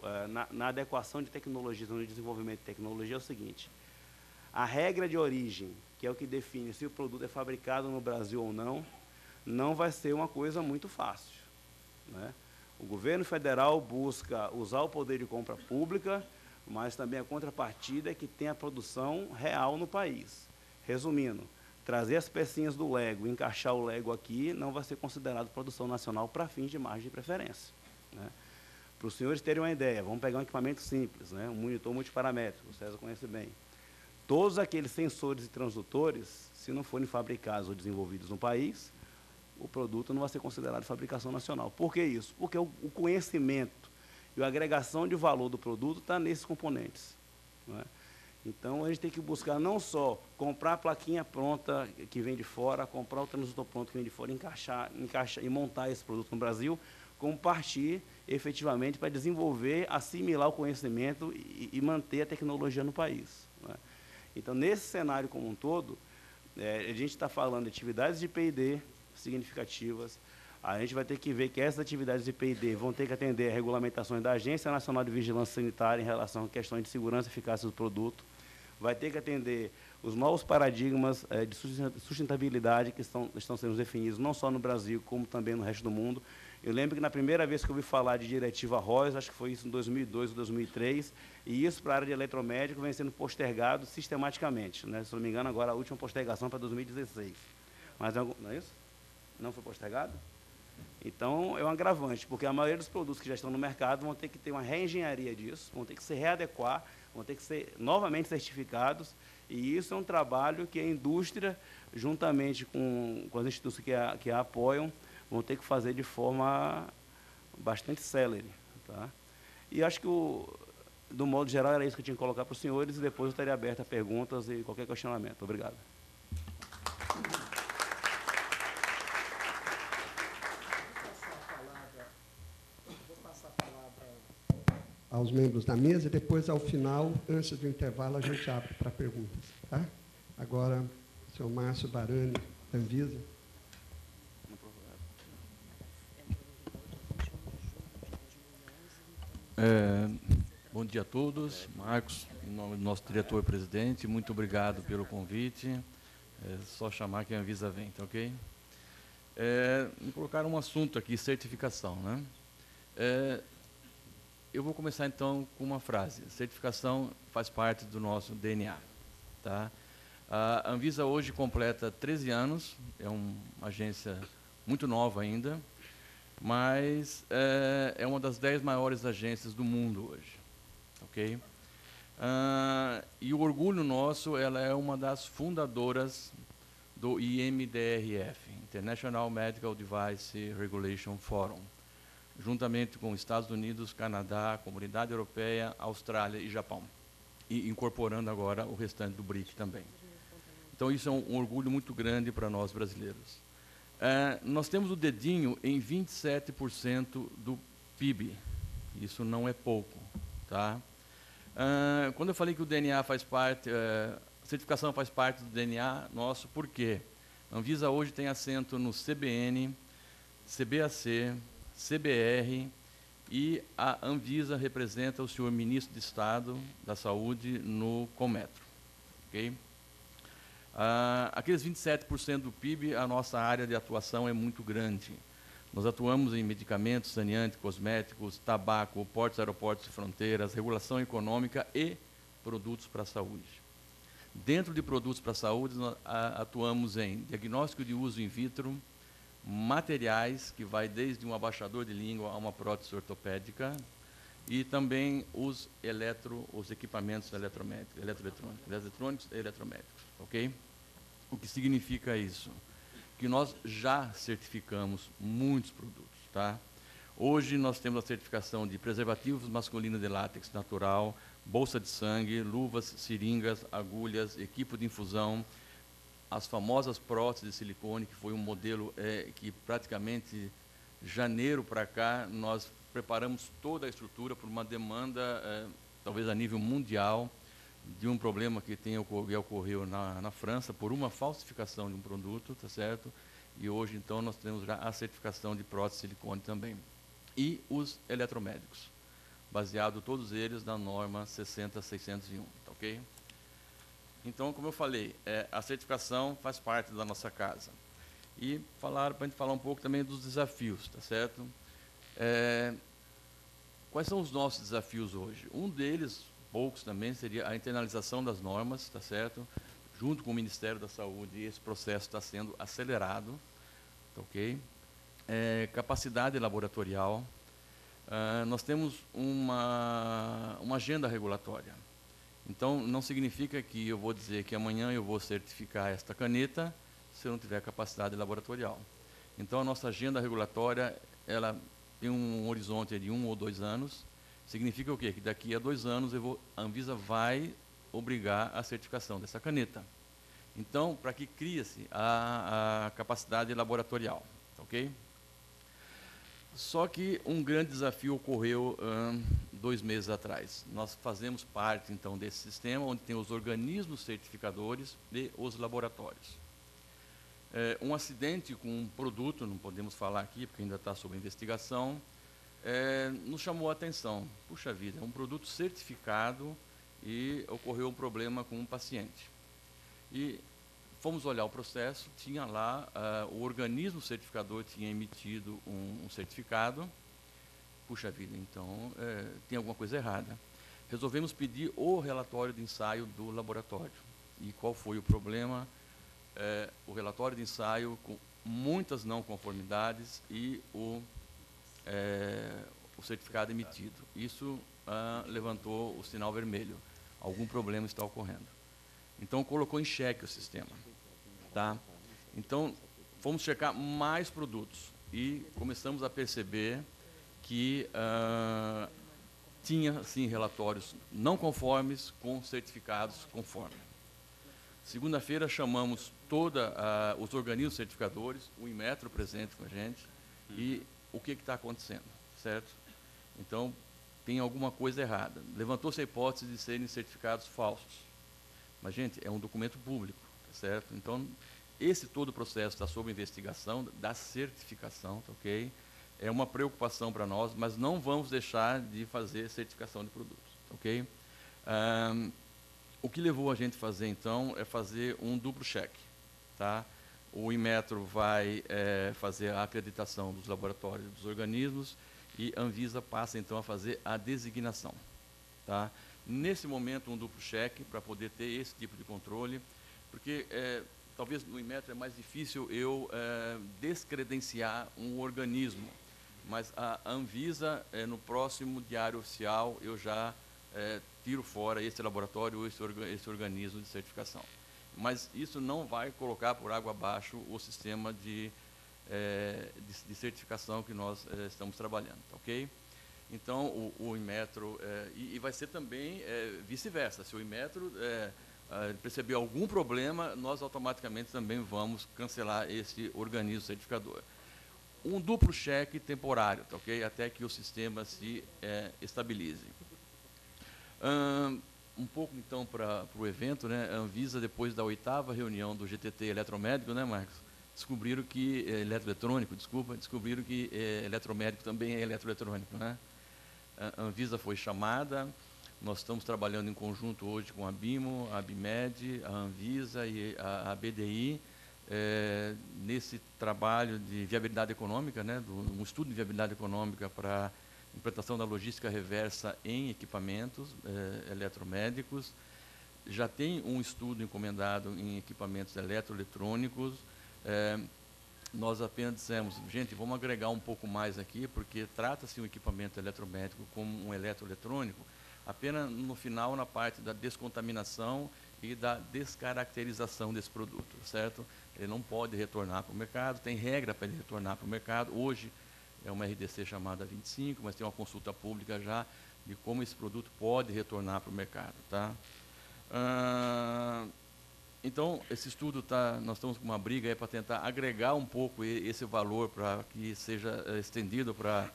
na adequação de tecnologias, no desenvolvimento de tecnologia, é o seguinte: a regra de origem, que é o que define se o produto é fabricado no Brasil ou não, não vai ser uma coisa muito fácil, né? O governo federal busca usar o poder de compra pública, mas também a contrapartida é que tem a produção real no país. Resumindo, trazer as pecinhas do Lego, encaixar o Lego aqui, não vai ser considerado produção nacional para fins de margem de preferência, né? Para os senhores terem uma ideia, vamos pegar um equipamento simples, né? Um monitor multiparamétrico, o César conhece bem. Todos aqueles sensores e transdutores, se não forem fabricados ou desenvolvidos no país, o produto não vai ser considerado fabricação nacional. Por que isso? Porque o conhecimento e a agregação de valor do produto está nesses componentes, não é? Então, a gente tem que buscar não só comprar a plaquinha pronta que vem de fora, comprar o transdutor pronto que vem de fora, encaixar e montar esse produto no Brasil, como partir efetivamente para desenvolver, assimilar o conhecimento e manter a tecnologia no país, não é? Então, nesse cenário como um todo, a gente está falando de atividades de P&D significativas, A gente vai ter que ver que essas atividades de P&D vão ter que atender a regulamentações da Agência Nacional de Vigilância Sanitária em relação a questões de segurança e eficácia do produto, vai ter que atender os novos paradigmas de sustentabilidade que estão sendo definidos não só no Brasil, como também no resto do mundo. Eu lembro que na primeira vez que eu ouvi falar de diretiva RoHS, acho que foi isso em 2002 ou 2003, e isso para a área de eletromédico vem sendo postergado sistematicamente, né? Se não me engano, agora a última postergação para 2016. Mas não é isso? Não foi postergado? Então, é um agravante, porque a maioria dos produtos que já estão no mercado vão ter que ter uma reengenharia disso, vão ter que se readequar, vão ter que ser novamente certificados, e isso é um trabalho que a indústria, juntamente com as instituições que a apoiam, vão ter que fazer de forma bastante célere. Tá? E acho que, do modo geral, era isso que eu tinha que colocar para os senhores, e depois eu estaria aberto a perguntas e qualquer questionamento. Obrigado. Aos membros da mesa, e depois, ao final, antes do intervalo, a gente abre para perguntas. Tá? Agora, o senhor Márcio Barani, da Anvisa. Bom dia a todos. Marcos, em nome do nosso diretor-presidente, muito obrigado pelo convite. É só chamar que a Anvisa vem, tá ok? Me colocaram um assunto aqui, certificação, né? Eu vou começar, então, com uma frase. Certificação faz parte do nosso DNA. Tá? A Anvisa hoje completa 13 anos, é uma agência muito nova ainda, mas é uma das 10 maiores agências do mundo hoje. Ok? E o orgulho nosso, ela é uma das fundadoras do IMDRF, International Medical Device Regulation Forum, juntamente com Estados Unidos, Canadá, Comunidade Europeia, Austrália e Japão, e incorporando agora o restante do BRIC também. Então, isso é um orgulho muito grande para nós brasileiros. Nós temos o dedinho em 27% do PIB. Isso não é pouco. Tá? Quando eu falei que o DNA faz parte, a certificação faz parte do DNA nosso, por quê? A Anvisa hoje tem assento no CBN, CBAC, CBR, e a Anvisa representa o senhor Ministro de Estado da Saúde no Conmetro. Okay? Aqueles 27% do PIB, a nossa área de atuação é muito grande. Nós atuamos em medicamentos, saneantes, cosméticos, tabaco, portos, aeroportos e fronteiras, regulação econômica e produtos para a saúde. Dentro de produtos para a saúde, nós atuamos em diagnóstico de uso in vitro, materiais, que vai desde um abaixador de língua a uma prótese ortopédica, e também os equipamentos eletrônicos e eletromédicos. Ok? O que significa isso? Que nós já certificamos muitos produtos. Tá? Hoje nós temos a certificação de preservativos masculinos de látex natural, bolsa de sangue, luvas, seringas, agulhas, equipo de infusão, as famosas próteses de silicone, que foi um modelo que praticamente janeiro para cá nós preparamos toda a estrutura por uma demanda, talvez a nível mundial, de um problema que ocorreu na França por uma falsificação de um produto, tá certo? E hoje, então, nós temos já a certificação de prótese de silicone também. E os eletromédicos, baseado todos eles na norma 60601, tá ok? Então, como eu falei, a certificação faz parte da nossa casa. E para a gente falar um pouco também dos desafios, tá certo? Quais são os nossos desafios hoje? Um deles, poucos também, seria a internalização das normas, tá certo? Junto com o Ministério da Saúde, esse processo está sendo acelerado, tá ok? Capacidade laboratorial. Nós temos uma agenda regulatória. Então, não significa que eu vou dizer que amanhã eu vou certificar esta caneta se eu não tiver capacidade laboratorial. Então, a nossa agenda regulatória, ela tem um horizonte de 1 ou 2 anos. Significa o quê? Que daqui a 2 anos a Anvisa vai obrigar a certificação dessa caneta. Então, para que crie-se a capacidade laboratorial. Ok? Só que um grande desafio ocorreu 2 meses atrás. Nós fazemos parte, então, desse sistema, onde tem os organismos certificadores e os laboratórios. Um acidente com um produto, não podemos falar aqui porque ainda está sob investigação, nos chamou a atenção. Puxa vida, é um produto certificado e ocorreu um problema com um paciente. E fomos olhar o processo, tinha lá, o organismo certificador tinha emitido um certificado. Puxa vida, então tem alguma coisa errada. Resolvemos pedir o relatório de ensaio do laboratório. E qual foi o problema? O relatório de ensaio com muitas não conformidades e o certificado emitido. Isso levantou o sinal vermelho. Algum problema está ocorrendo. Então, colocou em xeque o sistema. Tá? Então, fomos checar mais produtos e começamos a perceber que tinha, sim, relatórios não conformes com certificados conformes. Segunda-feira, chamamos todos os organismos certificadores, o Inmetro presente com a gente, e o que está acontecendo, certo? Então, tem alguma coisa errada. Levantou-se a hipótese de serem certificados falsos. Mas, gente, é um documento público, certo? Então, esse todo o processo está sob investigação da certificação, tá, ok? É uma preocupação para nós, mas não vamos deixar de fazer certificação de produtos, ok? O que levou a gente a fazer, então, é fazer um duplo cheque, tá? O Inmetro vai fazer a acreditação dos laboratórios dos organismos e a Anvisa passa, então, a fazer a designação, tá? Nesse momento, um duplo cheque para poder ter esse tipo de controle, porque talvez no Inmetro é mais difícil eu descredenciar um organismo, mas a Anvisa, no próximo diário oficial, eu já tiro fora esse laboratório ou esse organismo de certificação. Mas isso não vai colocar por água abaixo o sistema de certificação que nós estamos trabalhando, tá, ok? Então, o Inmetro, e vai ser também vice-versa. Se o Inmetro perceber algum problema, nós automaticamente também vamos cancelar esse organismo certificador. Um duplo cheque temporário, tá, ok? Até que o sistema se estabilize. Um pouco, então, para o evento, né? A Anvisa, depois da 8ª reunião do GTT eletromédico, né, Marcos? Descobriram que, descobriram que eletromédico também é eletroeletrônico, né? A Anvisa foi chamada, nós estamos trabalhando em conjunto hoje com a BIMO, a ABIMED, a Anvisa e a BDI, nesse trabalho de viabilidade econômica, né, um estudo de viabilidade econômica para implantação da logística reversa em equipamentos eletromédicos. Já tem um estudo encomendado em equipamentos eletroeletrônicos. Nós apenas dissemos, gente, vamos agregar um pouco mais aqui, porque trata-se um equipamento eletromédico como um eletroeletrônico, apenas no final, na parte da descontaminação e da descaracterização desse produto, certo? Ele não pode retornar para o mercado, tem regra para ele retornar para o mercado. Hoje é uma RDC chamada 25, mas tem uma consulta pública já de como esse produto pode retornar para o mercado, tá? Então, esse estudo nós estamos com uma briga para tentar agregar um pouco esse valor para que seja estendido para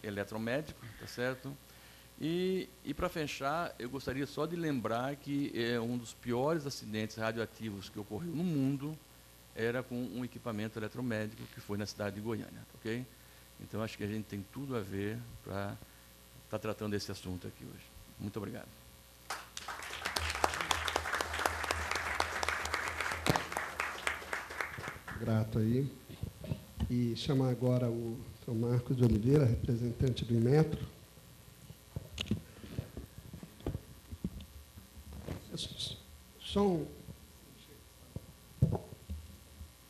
eletromédico, tá certo? E para fechar, eu gostaria só de lembrar que um dos piores acidentes radioativos que ocorreu no mundo era com um equipamento eletromédico que foi na cidade de Goiânia, ok? Então, acho que a gente tem tudo a ver para estar tratando desse assunto aqui hoje. Muito obrigado. Grato aí. E chamar agora o Sr. Marcos de Oliveira, representante do Inmetro. Só um...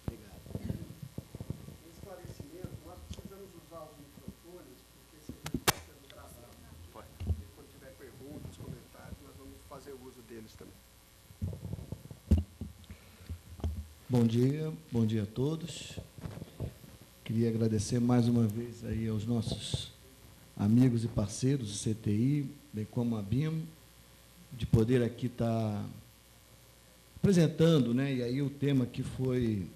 Obrigado. Um esclarecimento, nós precisamos usar os microfones, porque esse evento está sendo gravado. E quando tiver perguntas, comentários, nós vamos fazer uso deles também. Bom dia a todos. Queria agradecer mais uma vez aí aos nossos amigos e parceiros do CTI, bem como a BIM, de poder aqui estar apresentando, né, e aí o tema que foi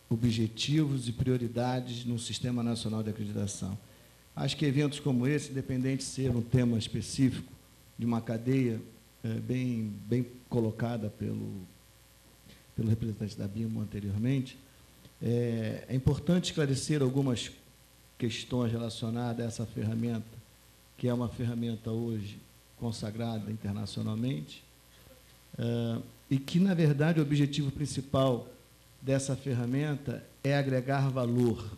objetivos e prioridades no Sistema Nacional de Acreditação. Acho que eventos como esse, independente de ser um tema específico de uma cadeia bem colocada pelo pelo representante da BIMO anteriormente, é importante esclarecer algumas questões relacionadas a essa ferramenta, que é uma ferramenta hoje consagrada internacionalmente, e que, na verdade, o objetivo principal dessa ferramenta é agregar valor,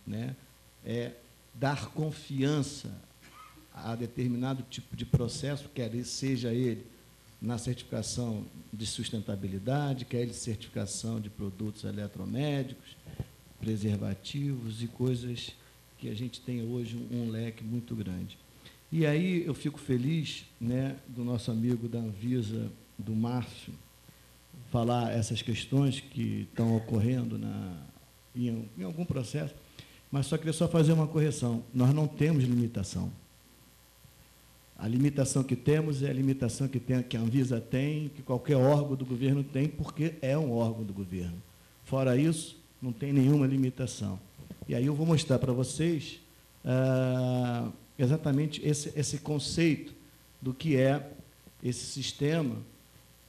né? É dar confiança a determinado tipo de processo, quer seja ele na certificação de sustentabilidade, quer ele certificação de produtos eletromédicos, preservativos e coisas que a gente tem hoje um leque muito grande. E aí eu fico feliz, né, do nosso amigo da Anvisa, do Márcio, falar essas questões que estão ocorrendo em algum processo, mas só queria fazer uma correção. Nós não temos limitação. A limitação que temos é a limitação que a Anvisa tem, que qualquer órgão do governo tem, porque é um órgão do governo. Fora isso, não tem nenhuma limitação. E aí eu vou mostrar para vocês exatamente esse conceito do que é esse sistema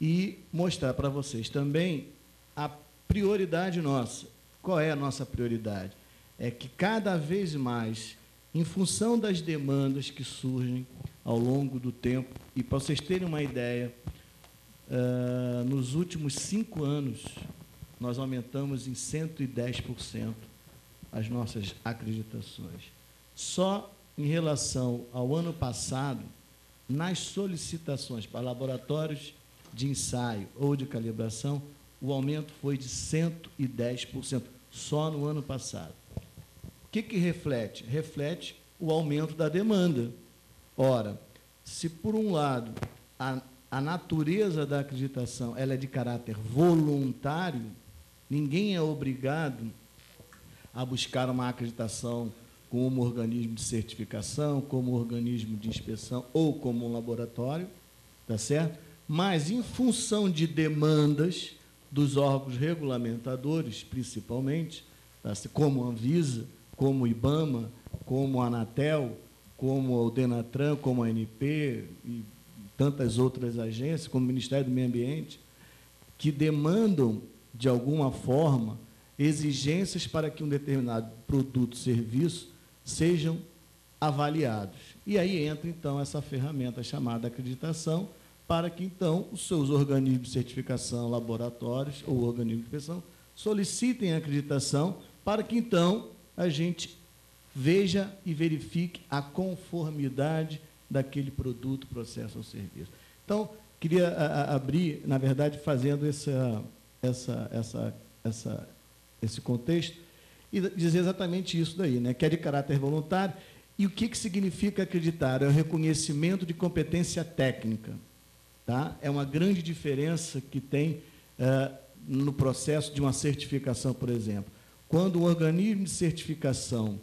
e mostrar para vocês também a prioridade nossa. Qual é a nossa prioridade? É que cada vez mais, em função das demandas que surgem ao longo do tempo, e para vocês terem uma ideia, nos últimos 5 anos, nós aumentamos em 110% as nossas acreditações. Só em relação ao ano passado, nas solicitações para laboratórios de ensaio ou de calibração, o aumento foi de 110%, só no ano passado. O que reflete? Reflete o aumento da demanda. Ora, se por um lado a natureza da acreditação ela é de caráter voluntário, ninguém é obrigado a buscar uma acreditação como organismo de certificação, como organismo de inspeção ou como um laboratório, tá certo? Mas, em função de demandas dos órgãos regulamentadores, principalmente, tá, como a Anvisa, como o IBAMA, como a Anatel, como o Denatran, como a ANP e tantas outras agências, como o Ministério do Meio Ambiente, que demandam, de alguma forma, exigências para que um determinado produto, serviço, sejam avaliados. E aí entra, então, essa ferramenta chamada acreditação, para que, então, os seus organismos de certificação, laboratórios ou organismos de inspeção, solicitem a acreditação para que, então, a gente veja e verifique a conformidade daquele produto, processo ou serviço. Então, queria abrir, na verdade, fazendo esse contexto e dizer exatamente isso daí, né, que é de caráter voluntário. E o que significa acreditar? É o reconhecimento de competência técnica. Tá? É uma grande diferença que tem no processo de uma certificação, por exemplo. Quando um organismo de certificação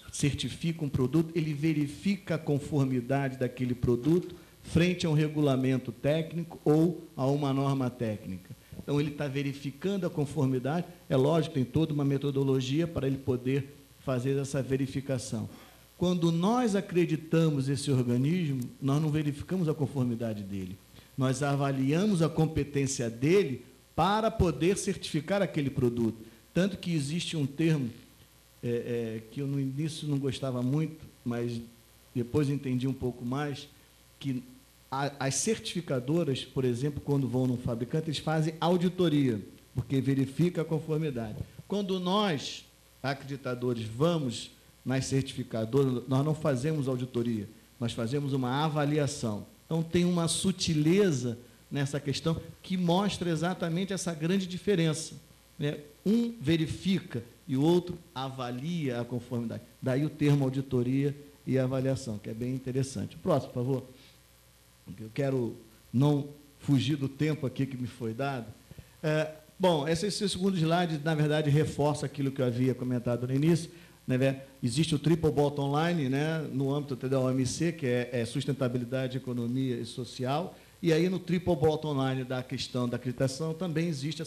certifica um produto, ele verifica a conformidade daquele produto frente a um regulamento técnico ou a uma norma técnica. Então, ele está verificando a conformidade. É lógico, tem toda uma metodologia para ele poder fazer essa verificação. Quando nós acreditamos esse organismo, nós não verificamos a conformidade dele. Nós avaliamos a competência dele para poder certificar aquele produto. Tanto que existe um termo que eu no início não gostava muito, mas depois entendi um pouco mais, que as certificadoras, por exemplo, quando vão no fabricante, eles fazem auditoria, porque verifica a conformidade. Quando nós, acreditadores, vamos nas certificadoras, nós não fazemos auditoria, nós fazemos uma avaliação. Então, tem uma sutileza nessa questão que mostra exatamente essa grande diferença, né? Um verifica e o outro avalia a conformidade. Daí o termo auditoria e avaliação, que é bem interessante. Próximo, por favor. Eu quero não fugir do tempo aqui que me foi dado. Bom, esse segundo slide, na verdade, reforça aquilo que eu havia comentado no início. Né? Existe o Triple Bottom Line, né, no âmbito da OMC, que é sustentabilidade, economia e social. E aí, no Triple Bottom Line da questão da acreditação, também existem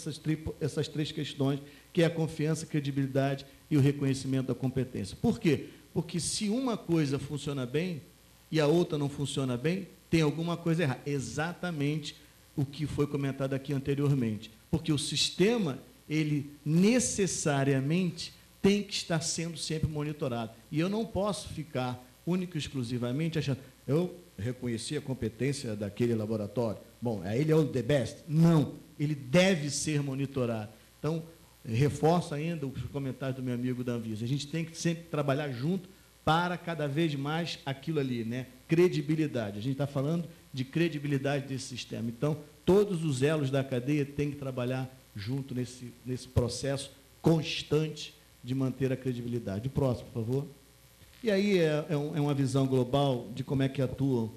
essas 3 questões, que é a confiança, a credibilidade e o reconhecimento da competência. Por quê? Porque se uma coisa funciona bem e a outra não funciona bem, tem alguma coisa errada. Exatamente o que foi comentado aqui anteriormente, porque o sistema, ele necessariamente tem que estar sendo sempre monitorado. E eu não posso ficar único e exclusivamente achando, eu reconheci a competência daquele laboratório, bom, ele é o the best. Não, ele deve ser monitorado. Então, reforço ainda os comentários do meu amigo da Anvisa. A gente tem que sempre trabalhar junto para cada vez mais aquilo ali, né? Credibilidade. A gente está falando de credibilidade desse sistema. Então, todos os elos da cadeia têm que trabalhar junto nesse processo constante de manter a credibilidade. O próximo, por favor. E aí é uma visão global de como é que atua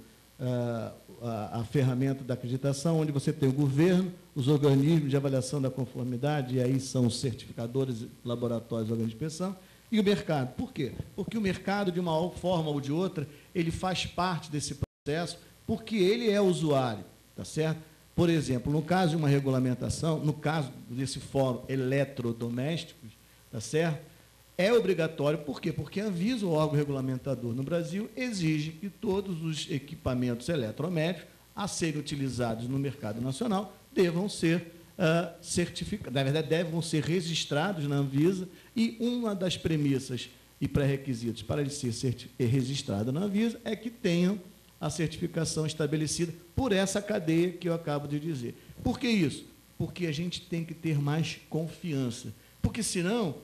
a ferramenta da acreditação, onde você tem o governo, os organismos de avaliação da conformidade, e aí são os certificadores, laboratórios, organismos de inspeção, e o mercado. Por quê? Porque o mercado, de uma forma ou de outra, ele faz parte desse processo, porque ele é usuário, tá certo? Por exemplo, no caso de uma regulamentação, no caso desse fórum eletrodomésticos, tá certo? É obrigatório, por quê? Porque a Anvisa, o órgão regulamentador no Brasil, exige que todos os equipamentos eletrométricos a serem utilizados no mercado nacional devam ser certificados, na verdade, devem ser registrados na Anvisa, e uma das premissas e pré-requisitos para ele ser registrado na Anvisa é que tenham a certificação estabelecida por essa cadeia que eu acabo de dizer. Por que isso? Porque a gente tem que ter mais confiança, porque senão,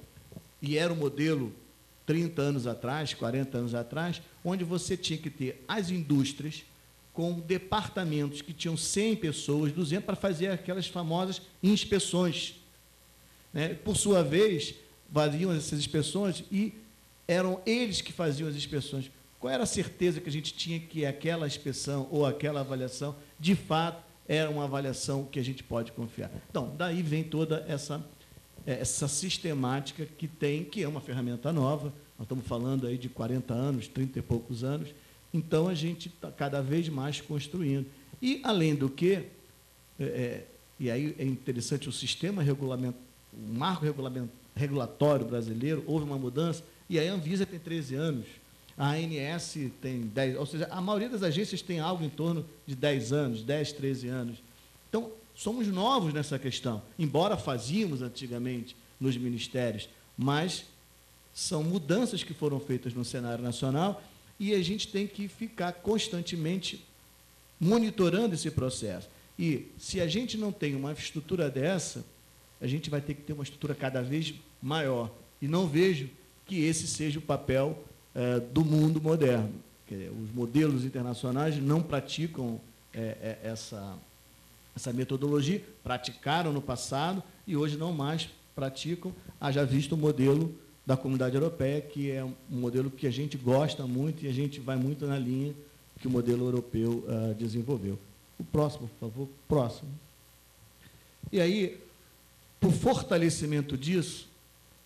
e era o modelo 30 anos atrás, 40 anos atrás, onde você tinha que ter as indústrias com departamentos que tinham 100 pessoas, 200, para fazer aquelas famosas inspeções, né? Por sua vez, faziam essas inspeções e eram eles que faziam as inspeções. Qual era a certeza que a gente tinha que aquela inspeção ou aquela avaliação, de fato, era uma avaliação que a gente pode confiar? Então, daí vem toda essa sistemática que é uma ferramenta nova. Nós estamos falando aí de 40 anos, 30 e poucos anos. Então, a gente está cada vez mais construindo. E, além do que, e aí é interessante, o sistema o marco regulatório brasileiro, houve uma mudança, e a Anvisa tem 13 anos, a ANS tem 10, ou seja, a maioria das agências tem algo em torno de 10 anos, 10, 13 anos. Então, somos novos nessa questão, embora fazíamos antigamente nos ministérios, mas são mudanças que foram feitas no cenário nacional e a gente tem que ficar constantemente monitorando esse processo. E se a gente não tem uma estrutura dessa, a gente vai ter que ter uma estrutura cada vez maior. E não vejo que esse seja o papel do mundo moderno. Os modelos internacionais não praticam essa metodologia, praticaram no passado e hoje não mais praticam. Haja visto o modelo da Comunidade Europeia, que é um modelo que a gente gosta muito e a gente vai muito na linha que o modelo europeu desenvolveu. O próximo, por favor. Próximo. E aí, por fortalecimento disso,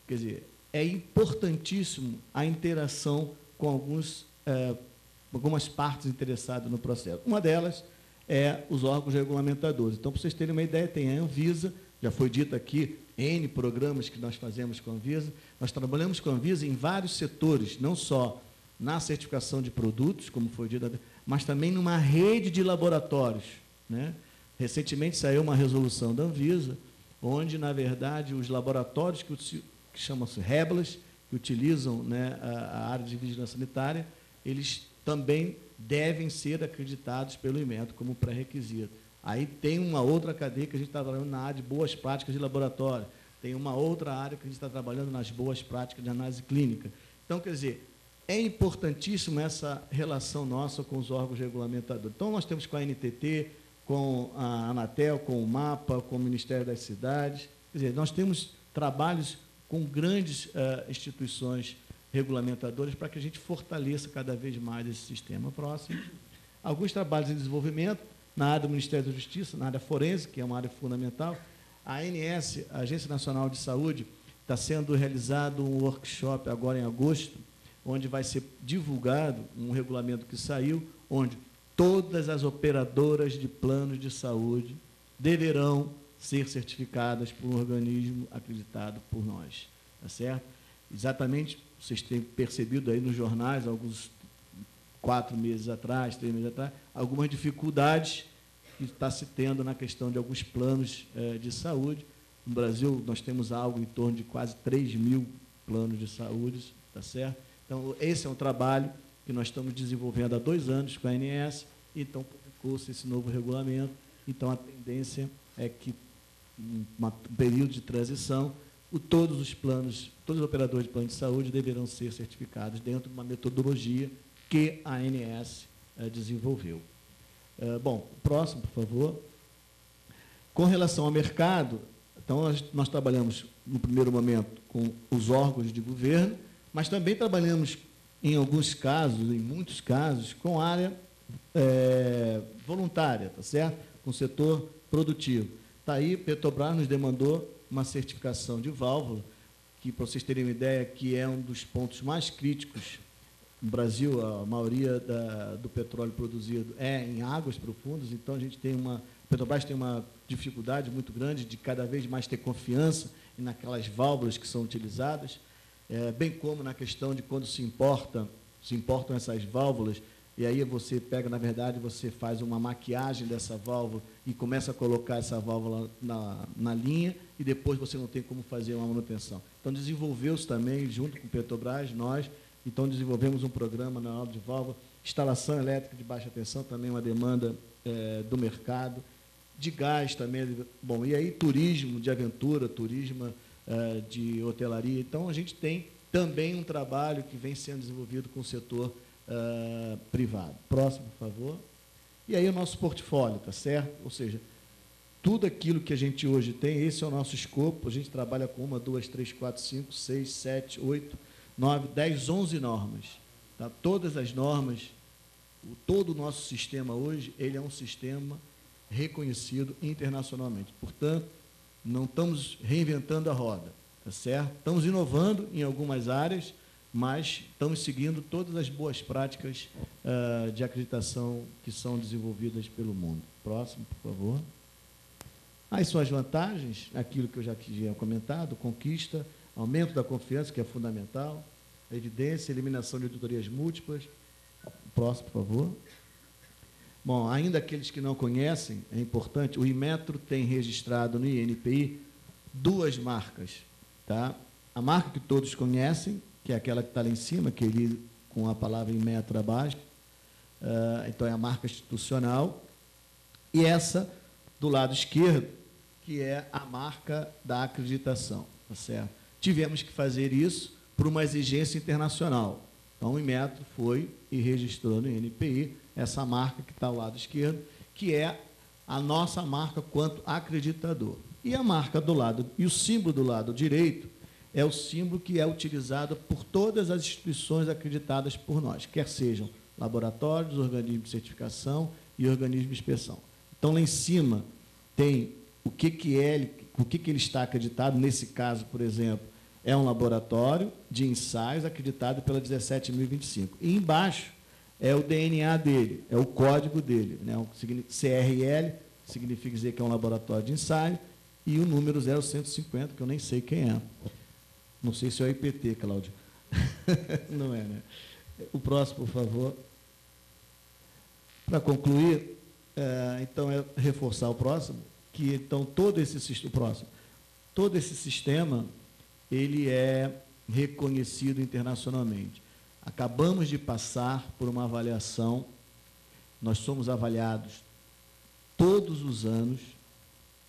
quer dizer, é importantíssimo a interação com algumas partes interessadas no processo. Uma delas é os órgãos regulamentadores. Então, para vocês terem uma ideia, tem a Anvisa, já foi dito aqui, N programas que nós fazemos com a Anvisa. Nós trabalhamos com a Anvisa em vários setores, não só na certificação de produtos, como foi dito, mas também numa rede de laboratórios, né? Recentemente saiu uma resolução da Anvisa, onde, na verdade, os laboratórios que chamam-se REBLAS, que utilizam, né, a área de vigilância sanitária, eles também devem ser acreditados pelo Inmetro como pré-requisito. Aí tem uma outra cadeia que a gente está trabalhando na área de boas práticas de laboratório, tem uma outra área que a gente está trabalhando nas boas práticas de análise clínica. Então, quer dizer, é importantíssima essa relação nossa com os órgãos regulamentadores. Então, nós temos com a NTT, com a Anatel, com o MAPA, com o Ministério das Cidades. Quer dizer, nós temos trabalhos com grandes instituições regulamentadoras para que a gente fortaleça cada vez mais esse sistema. Próximo. Alguns trabalhos em desenvolvimento na área do Ministério da Justiça, na área forense, que é uma área fundamental. A ANS, a Agência Nacional de Saúde, está sendo realizado um workshop agora em agosto, onde vai ser divulgado um regulamento que saiu, onde todas as operadoras de planos de saúde deverão ser certificadas por um organismo acreditado por nós. Tá certo? Exatamente, vocês têm percebido aí nos jornais, alguns 4 meses atrás, 3 meses atrás, algumas dificuldades que está se tendo na questão de alguns planos de saúde. No Brasil, nós temos algo em torno de quase 3.000 planos de saúde, tá certo? Então, esse é um trabalho que nós estamos desenvolvendo há 2 anos com a ANS, então publicou-se esse novo regulamento. Então, a tendência é que, em um período de transição, todos os operadores de plano de saúde deverão ser certificados dentro de uma metodologia que a ANS desenvolveu. Bom, próximo, por favor. Com relação ao mercado, então, nós trabalhamos, no primeiro momento, com os órgãos de governo, mas também trabalhamos, em alguns casos, em muitos casos, com a área voluntária, tá certo? Com o setor produtivo. Está aí, Petrobras nos demandou uma certificação de válvula, que, para vocês terem uma ideia, que é um dos pontos mais críticos. No Brasil, a maioria do petróleo produzido é em águas profundas, então a Petrobras tem uma dificuldade muito grande de cada vez mais ter confiança naquelas válvulas que são utilizadas, bem como na questão de quando se importam essas válvulas, e aí você pega, na verdade, você faz uma maquiagem dessa válvula e começa a colocar essa válvula na linha, e depois você não tem como fazer uma manutenção. Então, desenvolveu-se também, junto com o Petrobras, então desenvolvemos um programa na aula de válvula, instalação elétrica de baixa tensão, também uma demanda do mercado, de gás também, bom, e aí turismo de aventura, turismo de hotelaria. Então, a gente tem também um trabalho que vem sendo desenvolvido com o setor privado. Próximo, por favor. E aí o nosso portfólio, tá certo? Ou seja, tudo aquilo que a gente hoje tem, esse é o nosso escopo, a gente trabalha com 1, 2, 3, 4, 5, 6, 7, 8, 9, 10, 11 normas. Tá? Todas as normas, todo o nosso sistema hoje, ele é um sistema reconhecido internacionalmente. Portanto, não estamos reinventando a roda, tá certo? Estamos inovando em algumas áreas, mas estamos seguindo todas as boas práticas de acreditação que são desenvolvidas pelo mundo. Próximo, por favor. Aí são as vantagens, aquilo que eu já tinha comentado: conquista, aumento da confiança, que é fundamental, evidência, eliminação de auditorias múltiplas. Próximo, por favor. Bom, ainda aqueles que não conhecem, é importante, o Inmetro tem registrado no INPI 2 marcas. Tá? A marca que todos conhecem, que é aquela que está lá em cima, que ele com a palavra Inmetro abaixo, então é a marca institucional, e essa do lado esquerdo, que é a marca da acreditação. Tá certo? Tivemos que fazer isso por uma exigência internacional. Então, o Inmetro foi e registrou no INPI essa marca que está ao lado esquerdo, que é a nossa marca quanto acreditador. E a marca do lado, e o símbolo do lado direito, é o símbolo que é utilizado por todas as instituições acreditadas por nós, quer sejam laboratórios, organismos de certificação e organismos de inspeção. Então, lá em cima tem o que ele está acreditado. Nesse caso, por exemplo, é um laboratório de ensaios acreditado pela 17.025. E embaixo é o DNA dele, é o código dele, né? O CRL, significa dizer que é um laboratório de ensaio, e o número 0150, que eu nem sei quem é. Não sei se é o IPT, Cláudio. Não é, né? O próximo, por favor. Para concluir, então, é reforçar o próximo, que então todo esse sistema, ele é reconhecido internacionalmente. Acabamos de passar por uma avaliação, nós somos avaliados todos os anos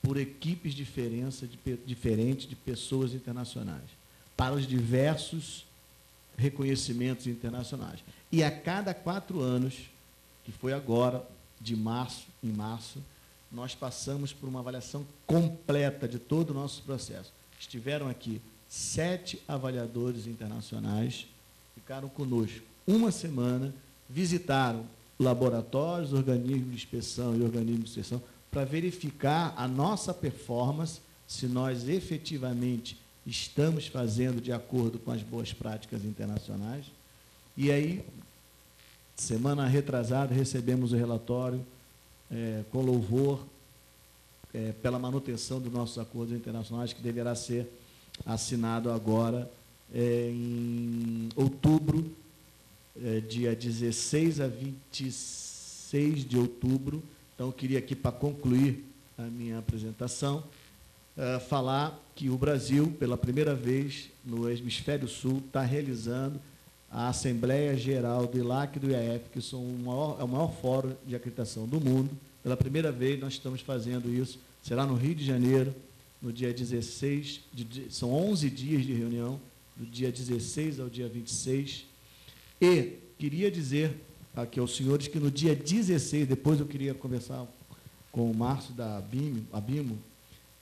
por equipes diferentes de pessoas internacionais, para os diversos reconhecimentos internacionais. E a cada 4 anos, que foi agora, em março, nós passamos por uma avaliação completa de todo o nosso processo. Estiveram aqui 7 avaliadores internacionais, ficaram conosco 1 semana, visitaram laboratórios, organismos de inspeção e organismos de inspeção, para verificar a nossa performance, se nós efetivamente estamos fazendo de acordo com as boas práticas internacionais. E aí, semana retrasada, recebemos o relatório com louvor pela manutenção dos nossos acordos internacionais, que deverá ser assinado agora em outubro, dia 16 a 26 de outubro, Então, eu queria aqui, para concluir a minha apresentação, falar que o Brasil, pela primeira vez no Hemisfério Sul, está realizando a Assembleia Geral do ILAC e do IAF, que são é o maior fórum de acreditação do mundo. Pela primeira vez, nós estamos fazendo isso. Será no Rio de Janeiro, no dia 16, são 11 dias de reunião, do dia 16 ao dia 26. E queria dizer aqui aos senhores que no dia 16, depois eu queria conversar com o Márcio da Abimo,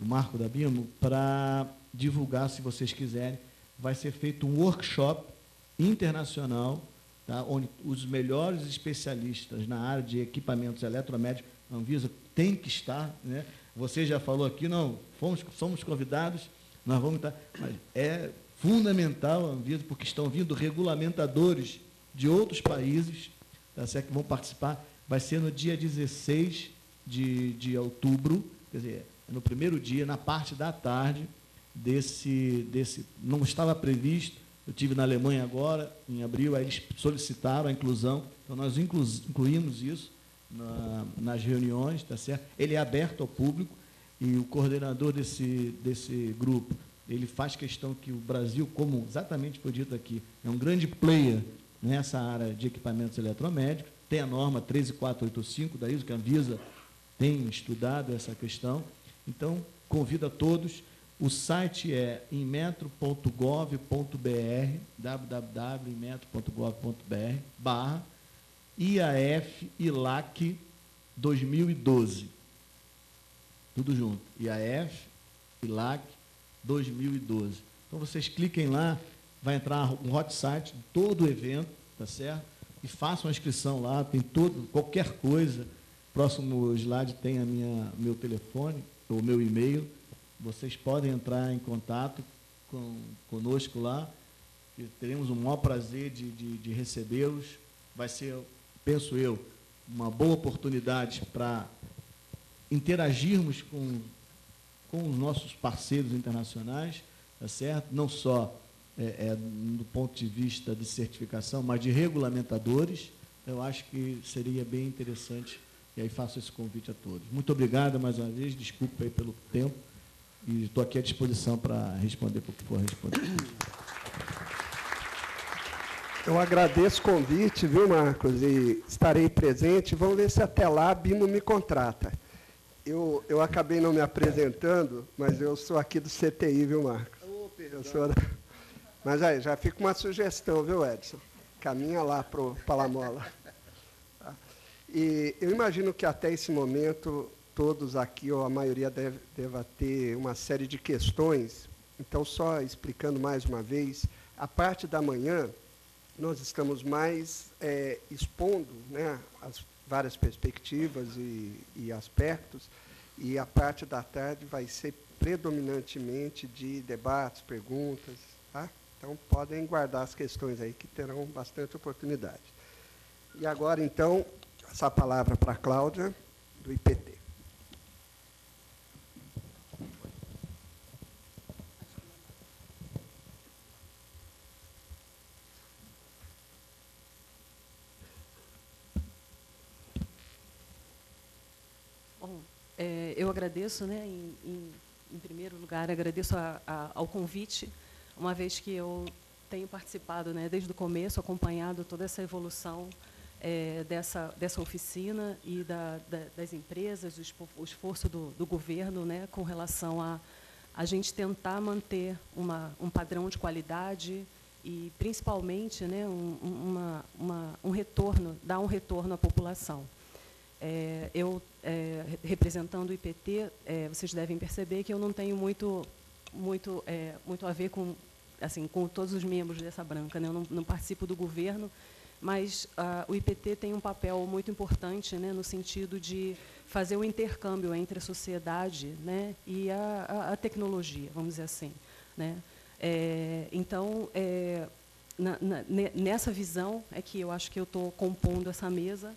o Marco da Abimo, para divulgar, se vocês quiserem, vai ser feito um workshop internacional, tá, onde os melhores especialistas na área de equipamentos eletromédicos, a Anvisa tem que estar, né? Você já falou aqui, não, somos convidados, nós vamos estar, mas é fundamental a Anvisa, porque estão vindo regulamentadores de outros países, tá certo, que vão participar. Vai ser no dia 16 de outubro, quer dizer, no primeiro dia, na parte da tarde, não estava previsto, eu estive na Alemanha agora, em abril, aí eles solicitaram a inclusão, então nós incluímos isso nas reuniões, tá certo? Ele é aberto ao público e o coordenador desse grupo, ele faz questão que o Brasil, como exatamente foi dito aqui, é um grande player nessa área de equipamentos eletromédicos, tem a norma 13485 da ISO, que a Anvisa tem estudado essa questão. Então, convido a todos. O site é inmetro.gov.br, www.inmetro.gov.br/IAF ILAC 2012. Tudo junto. IAF ILAC 2012. Então, vocês cliquem lá, vai entrar um hot site de todo o evento, tá certo? E façam a inscrição lá, tem qualquer coisa. Próximo slide tem meu telefone, o meu e-mail. Vocês podem entrar em contato conosco lá, e teremos o maior prazer de recebê-los. Vai ser, penso eu, uma boa oportunidade para interagirmos com os nossos parceiros internacionais, tá certo? Não só do ponto de vista de certificação, mas de regulamentadores. Eu acho que seria bem interessante, e aí faço esse convite a todos. Muito obrigado mais uma vez, desculpe aí pelo tempo, e estou aqui à disposição para responder o que for responder. Eu agradeço o convite, viu, Marcos, e estarei presente. Vamos ver se até lá a Bimo me contrata. Eu acabei não me apresentando, mas eu sou aqui do CTI, viu, Marcos? Mas aí, já fica uma sugestão, viu, Edson? Caminha lá para o Palamola. E eu imagino que até esse momento, todos aqui, ou a maioria deva ter uma série de questões. Então, só explicando mais uma vez, a parte da manhã, nós estamos mais expondo, né, as várias perspectivas e aspectos, e a parte da tarde vai ser predominantemente de debates, perguntas, tá? Então, podem guardar as questões aí, que terão bastante oportunidade. E agora, então, essa palavra para a Cláudia, do IPT. Bom, eu agradeço, né, em primeiro lugar, agradeço ao convite, uma vez que eu tenho participado, né, desde o começo, acompanhado toda essa evolução dessa oficina e das empresas, o esforço do governo, né, com relação a gente tentar manter um padrão de qualidade e, principalmente, né, um retorno, dar um retorno à população. Eu, representando o IPT, vocês devem perceber que eu não tenho muito a ver com todos os membros dessa branca, né? Eu não participo do governo, mas o IPT tem um papel muito importante, né, no sentido de fazer o intercâmbio entre a sociedade, né, e a tecnologia, vamos dizer assim, né? Então, nessa visão é que eu acho que eu estou compondo essa mesa,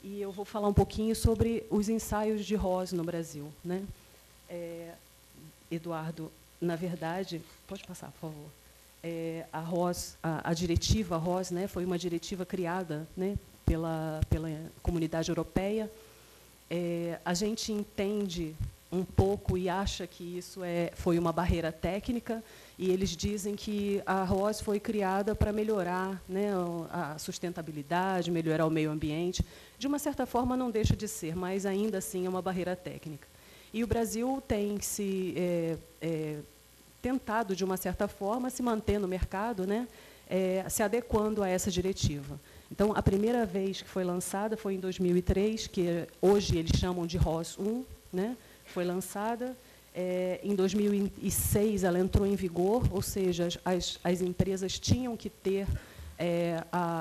e eu vou falar um pouquinho sobre os ensaios de ROS no Brasil, né? Eduardo, na verdade, pode passar, por favor. A ROS, a diretiva ROS, né, foi uma diretiva criada, né, pela Comunidade Europeia, A gente entende um pouco e acha que isso foi uma barreira técnica, e eles dizem que a ROS foi criada para melhorar, né, a sustentabilidade, melhorar o meio ambiente. De uma certa forma, não deixa de ser, mas ainda assim é uma barreira técnica. E o Brasil tem tentado, de uma certa forma, se manter no mercado, né, se adequando a essa diretiva. Então, a primeira vez que foi lançada foi em 2003, que hoje eles chamam de ROS 1, né, foi lançada. Em 2006, ela entrou em vigor, ou seja, as empresas tinham que ter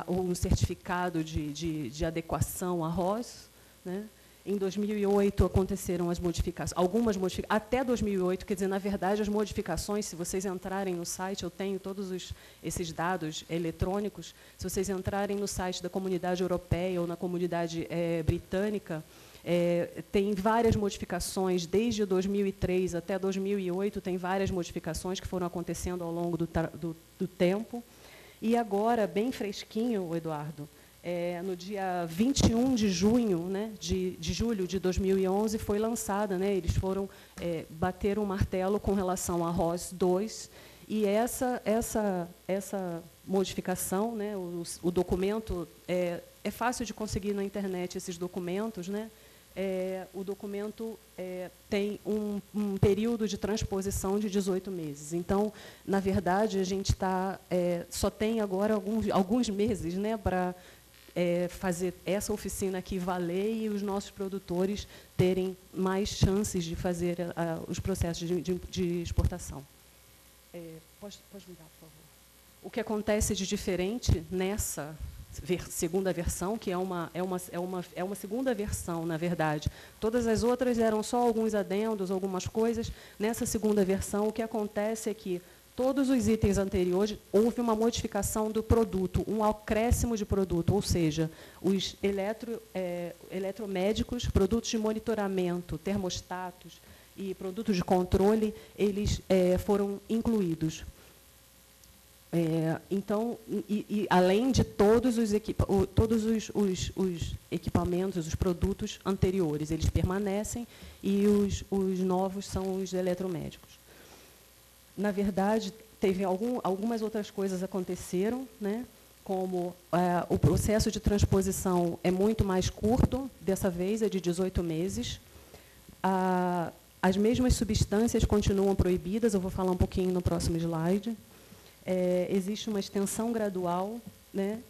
um certificado de adequação à ROS, né? Em 2008, aconteceram as modificações, algumas modificações, até 2008, quer dizer, na verdade, as modificações, se vocês entrarem no site, eu tenho todos esses dados eletrônicos, se vocês entrarem no site da Comunidade Europeia ou na Comunidade Britânica, tem várias modificações, desde 2003 até 2008, tem várias modificações que foram acontecendo ao longo do tempo. E agora, bem fresquinho, Eduardo, no dia 21 de junho, né, de julho de 2011, foi lançada, né, eles foram bater um martelo com relação à ROS 2, e essa modificação, né, o documento, é fácil de conseguir na internet esses documentos, né? O documento tem um período de transposição de 18 meses. Então, na verdade, a gente só tem agora alguns meses, né, para fazer essa oficina aqui valer e os nossos produtores terem mais chances de fazer os processos de exportação. Pode mudar, por favor. O que acontece de diferente nessa segunda versão, que é uma segunda versão, na verdade. Todas as outras eram só alguns adendos, algumas coisas. Nessa segunda versão, o que acontece é que todos os itens anteriores, houve uma modificação do produto, um acréscimo de produto, ou seja, os eletromédicos, produtos de monitoramento, termostatos e produtos de controle, eles foram incluídos. Então, além de todos os equipamentos, os produtos anteriores, eles permanecem, e os novos são os eletromédicos. Na verdade, teve algumas outras coisas aconteceram, né, como o processo de transposição é muito mais curto, dessa vez é de 18 meses. As mesmas substâncias continuam proibidas, eu vou falar um pouquinho no próximo slide. Existe uma extensão gradual, né?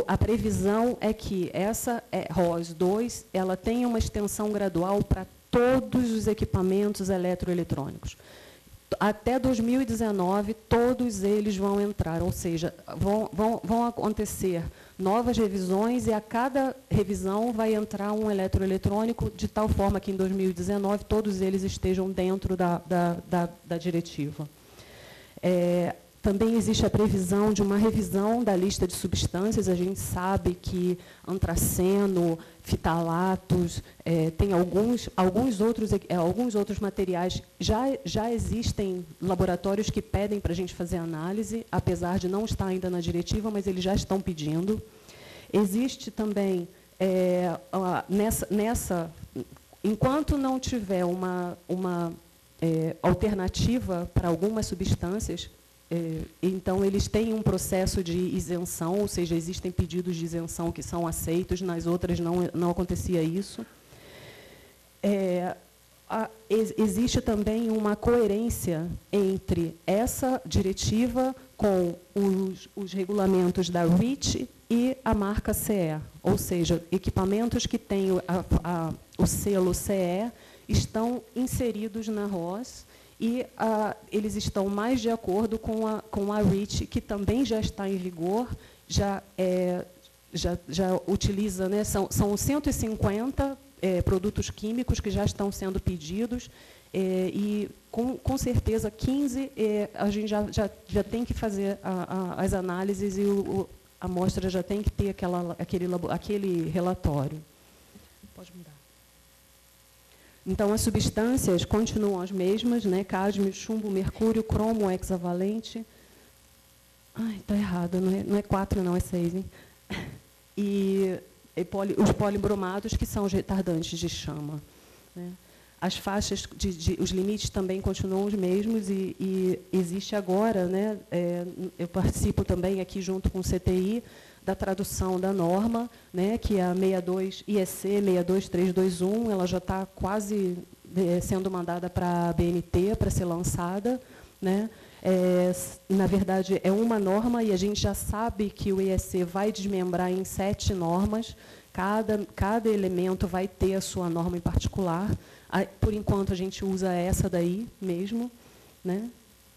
A previsão é que essa ROS 2 ela tem uma extensão gradual para todos os equipamentos eletroeletrônicos. Até 2019, todos eles vão entrar, ou seja, vão acontecer novas revisões, e a cada revisão vai entrar um eletroeletrônico, de tal forma que, em 2019, todos eles estejam dentro da diretiva. Também existe a previsão de uma revisão da lista de substâncias. A gente sabe que antraceno, fitalatos, tem alguns outros materiais. Já existem laboratórios que pedem para a gente fazer análise, apesar de não estar ainda na diretiva, mas eles já estão pedindo. Existe também, enquanto não tiver uma alternativa para algumas substâncias, então, eles têm um processo de isenção, ou seja, existem pedidos de isenção que são aceitos, nas outras não acontecia isso. Existe também uma coerência entre essa diretiva com os regulamentos da REACH e a marca CE, ou seja, equipamentos que têm o selo CE estão inseridos na ROS, e eles estão mais de acordo com a REACH, que também já está em vigor, já utiliza, né, são 150 produtos químicos que já estão sendo pedidos, e com certeza 15 a gente já tem que fazer as análises, e a amostra já tem que ter aquele relatório. Pode mudar. Então, as substâncias continuam as mesmas, né? Cádmio, chumbo, mercúrio, cromo, hexavalente. Ai, está errado, não é 4, não, é 6. Hein? E os polibromados, que são os retardantes de chama, né? As faixas, os limites também continuam os mesmos e existe agora, né, eu participo também aqui junto com o CTI da tradução da norma, né, que é a 62 IEC 62321, ela já está quase sendo mandada para a BNT para ser lançada, né? Na verdade, é uma norma e a gente já sabe que o IEC vai desmembrar em 7 normas, cada elemento vai ter a sua norma em particular. Por enquanto, a gente usa essa daí mesmo, né?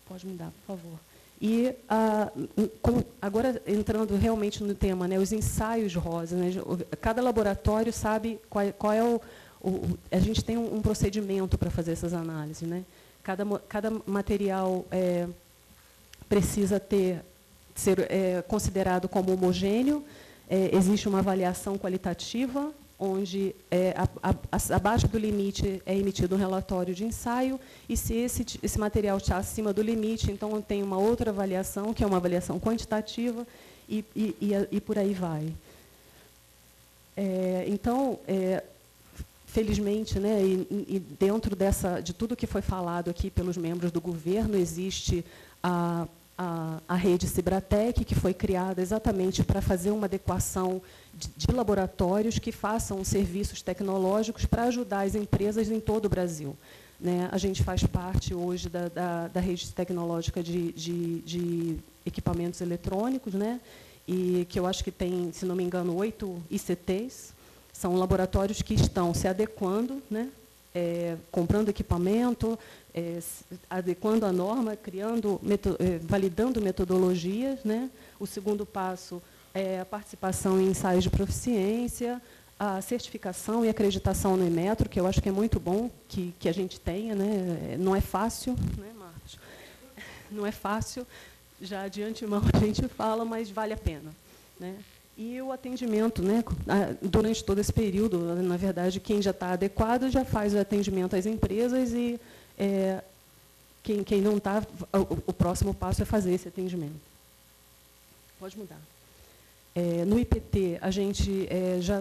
Pode mudar, por favor. E, agora, entrando realmente no tema, né, os ensaios rosa, né, cada laboratório sabe qual é a gente tem um procedimento para fazer essas análises, né? Cada material precisa ser considerado como homogêneo, existe uma avaliação qualitativa, onde abaixo do limite é emitido um relatório de ensaio, e se esse material está acima do limite, então tem uma outra avaliação, que é uma avaliação quantitativa, e por aí vai. Então, felizmente, né, e dentro de tudo que foi falado aqui pelos membros do governo, existe a rede Cibratec, que foi criada exatamente para fazer uma adequação de laboratórios que façam serviços tecnológicos para ajudar as empresas em todo o Brasil, né? A gente faz parte hoje da rede tecnológica de equipamentos eletrônicos, né? E que eu acho que tem, se não me engano, 8 ICTs. São laboratórios que estão se adequando, né? Comprando equipamento, adequando a norma, validando metodologias, né? O segundo passo é a participação em ensaios de proficiência, a certificação e acreditação no Inmetro, que eu acho que é muito bom que a gente tenha, né? Não é fácil, né, Marcos? Não é fácil, já de antemão a gente fala, mas vale a pena, né? E o atendimento, né, durante todo esse período, na verdade, quem já está adequado já faz o atendimento às empresas e quem não está, o próximo passo é fazer esse atendimento. Pode mudar. No IPT, a gente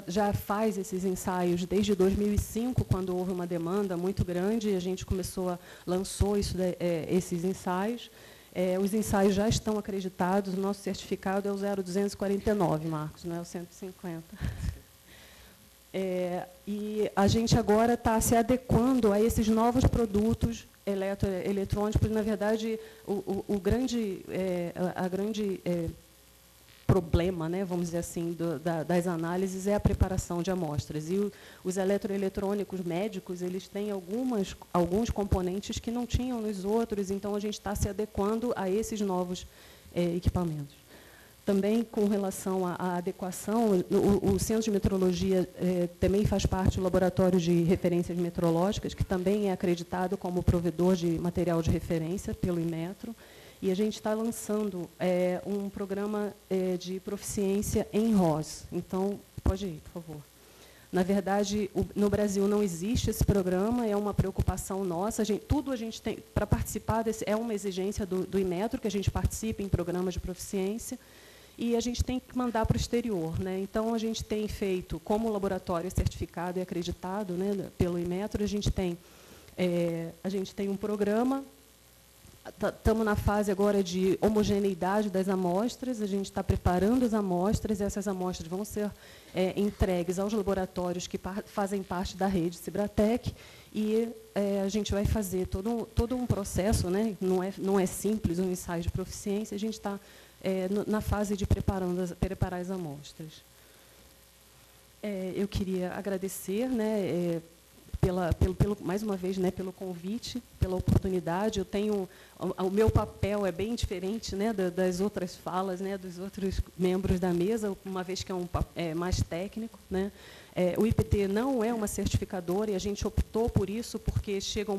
já faz esses ensaios desde 2005, quando houve uma demanda muito grande, a gente lançou esses ensaios. Os ensaios já estão acreditados, o nosso certificado é o 0249, Marcos, não é o 150. E a gente agora está se adequando a esses novos produtos eletrônicos. Na verdade, o grande problema, né, vamos dizer assim, das análises é a preparação de amostras. E os eletroeletrônicos médicos, eles têm alguns componentes que não tinham nos outros, então a gente está se adequando a esses novos equipamentos. Também, com relação à adequação, o Centro de Metrologia também faz parte do Laboratório de Referências Metrológicas, que também é acreditado como provedor de material de referência pelo Inmetro. E a gente está lançando um programa de proficiência em ROS. Então, pode ir, por favor. Na verdade, no Brasil não existe esse programa, é uma preocupação nossa. Tudo a gente tem, para participar é uma exigência do Inmetro, que a gente participe em programas de proficiência, e a gente tem que mandar para o exterior, né? Então, a gente tem feito, como laboratório certificado e acreditado, né, pelo Inmetro, a gente tem um programa. Estamos na fase agora de homogeneidade das amostras, a gente está preparando as amostras, e essas amostras vão ser entregues aos laboratórios que fazem parte da rede Cibratec, e a gente vai fazer todo um processo, né? Não é simples um ensaio de proficiência, a gente está na fase de preparar as amostras. Eu queria agradecer, né, mais uma vez, né, pelo convite, pela oportunidade. O meu papel é bem diferente, né, das outras falas, né, dos outros membros da mesa, uma vez que é mais técnico, né. O IPT não é uma certificadora, e a gente optou por isso porque chegam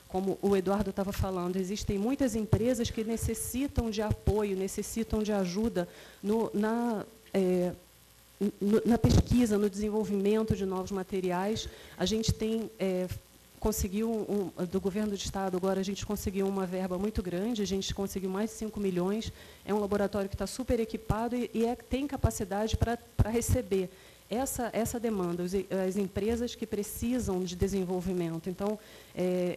como o Eduardo estava falando, existem muitas empresas que necessitam de apoio, necessitam de ajuda na pesquisa, no desenvolvimento de novos materiais. A gente conseguiu, do governo do Estado, agora a gente conseguiu uma verba muito grande, a gente conseguiu mais de 5 milhões, é um laboratório que está super equipado e tem capacidade para receber essa demanda, as empresas que precisam de desenvolvimento. Então,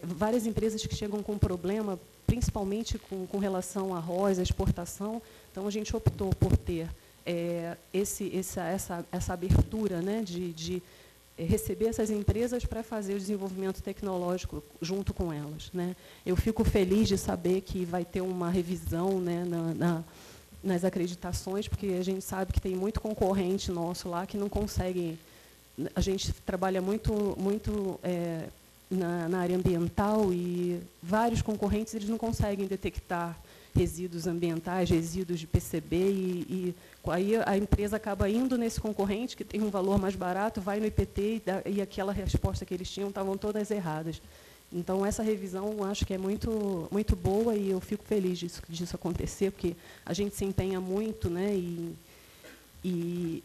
várias empresas que chegam com problema, principalmente com relação a arroz, à exportação, então a gente optou por ter essa abertura, né, de receber essas empresas para fazer o desenvolvimento tecnológico junto com elas, né. Eu fico feliz de saber que vai ter uma revisão, né, nas acreditações, porque a gente sabe que tem muito concorrente nosso lá que não consegue. A gente trabalha muito na área ambiental e vários concorrentes eles não conseguem detectar resíduos ambientais, resíduos de PCB, e aí a empresa acaba indo nesse concorrente, que tem um valor mais barato, vai no IPT e aquela resposta que eles tinham estavam todas erradas. Então, essa revisão, acho que é muito, muito boa e eu fico feliz disso acontecer, porque a gente se empenha muito, né, e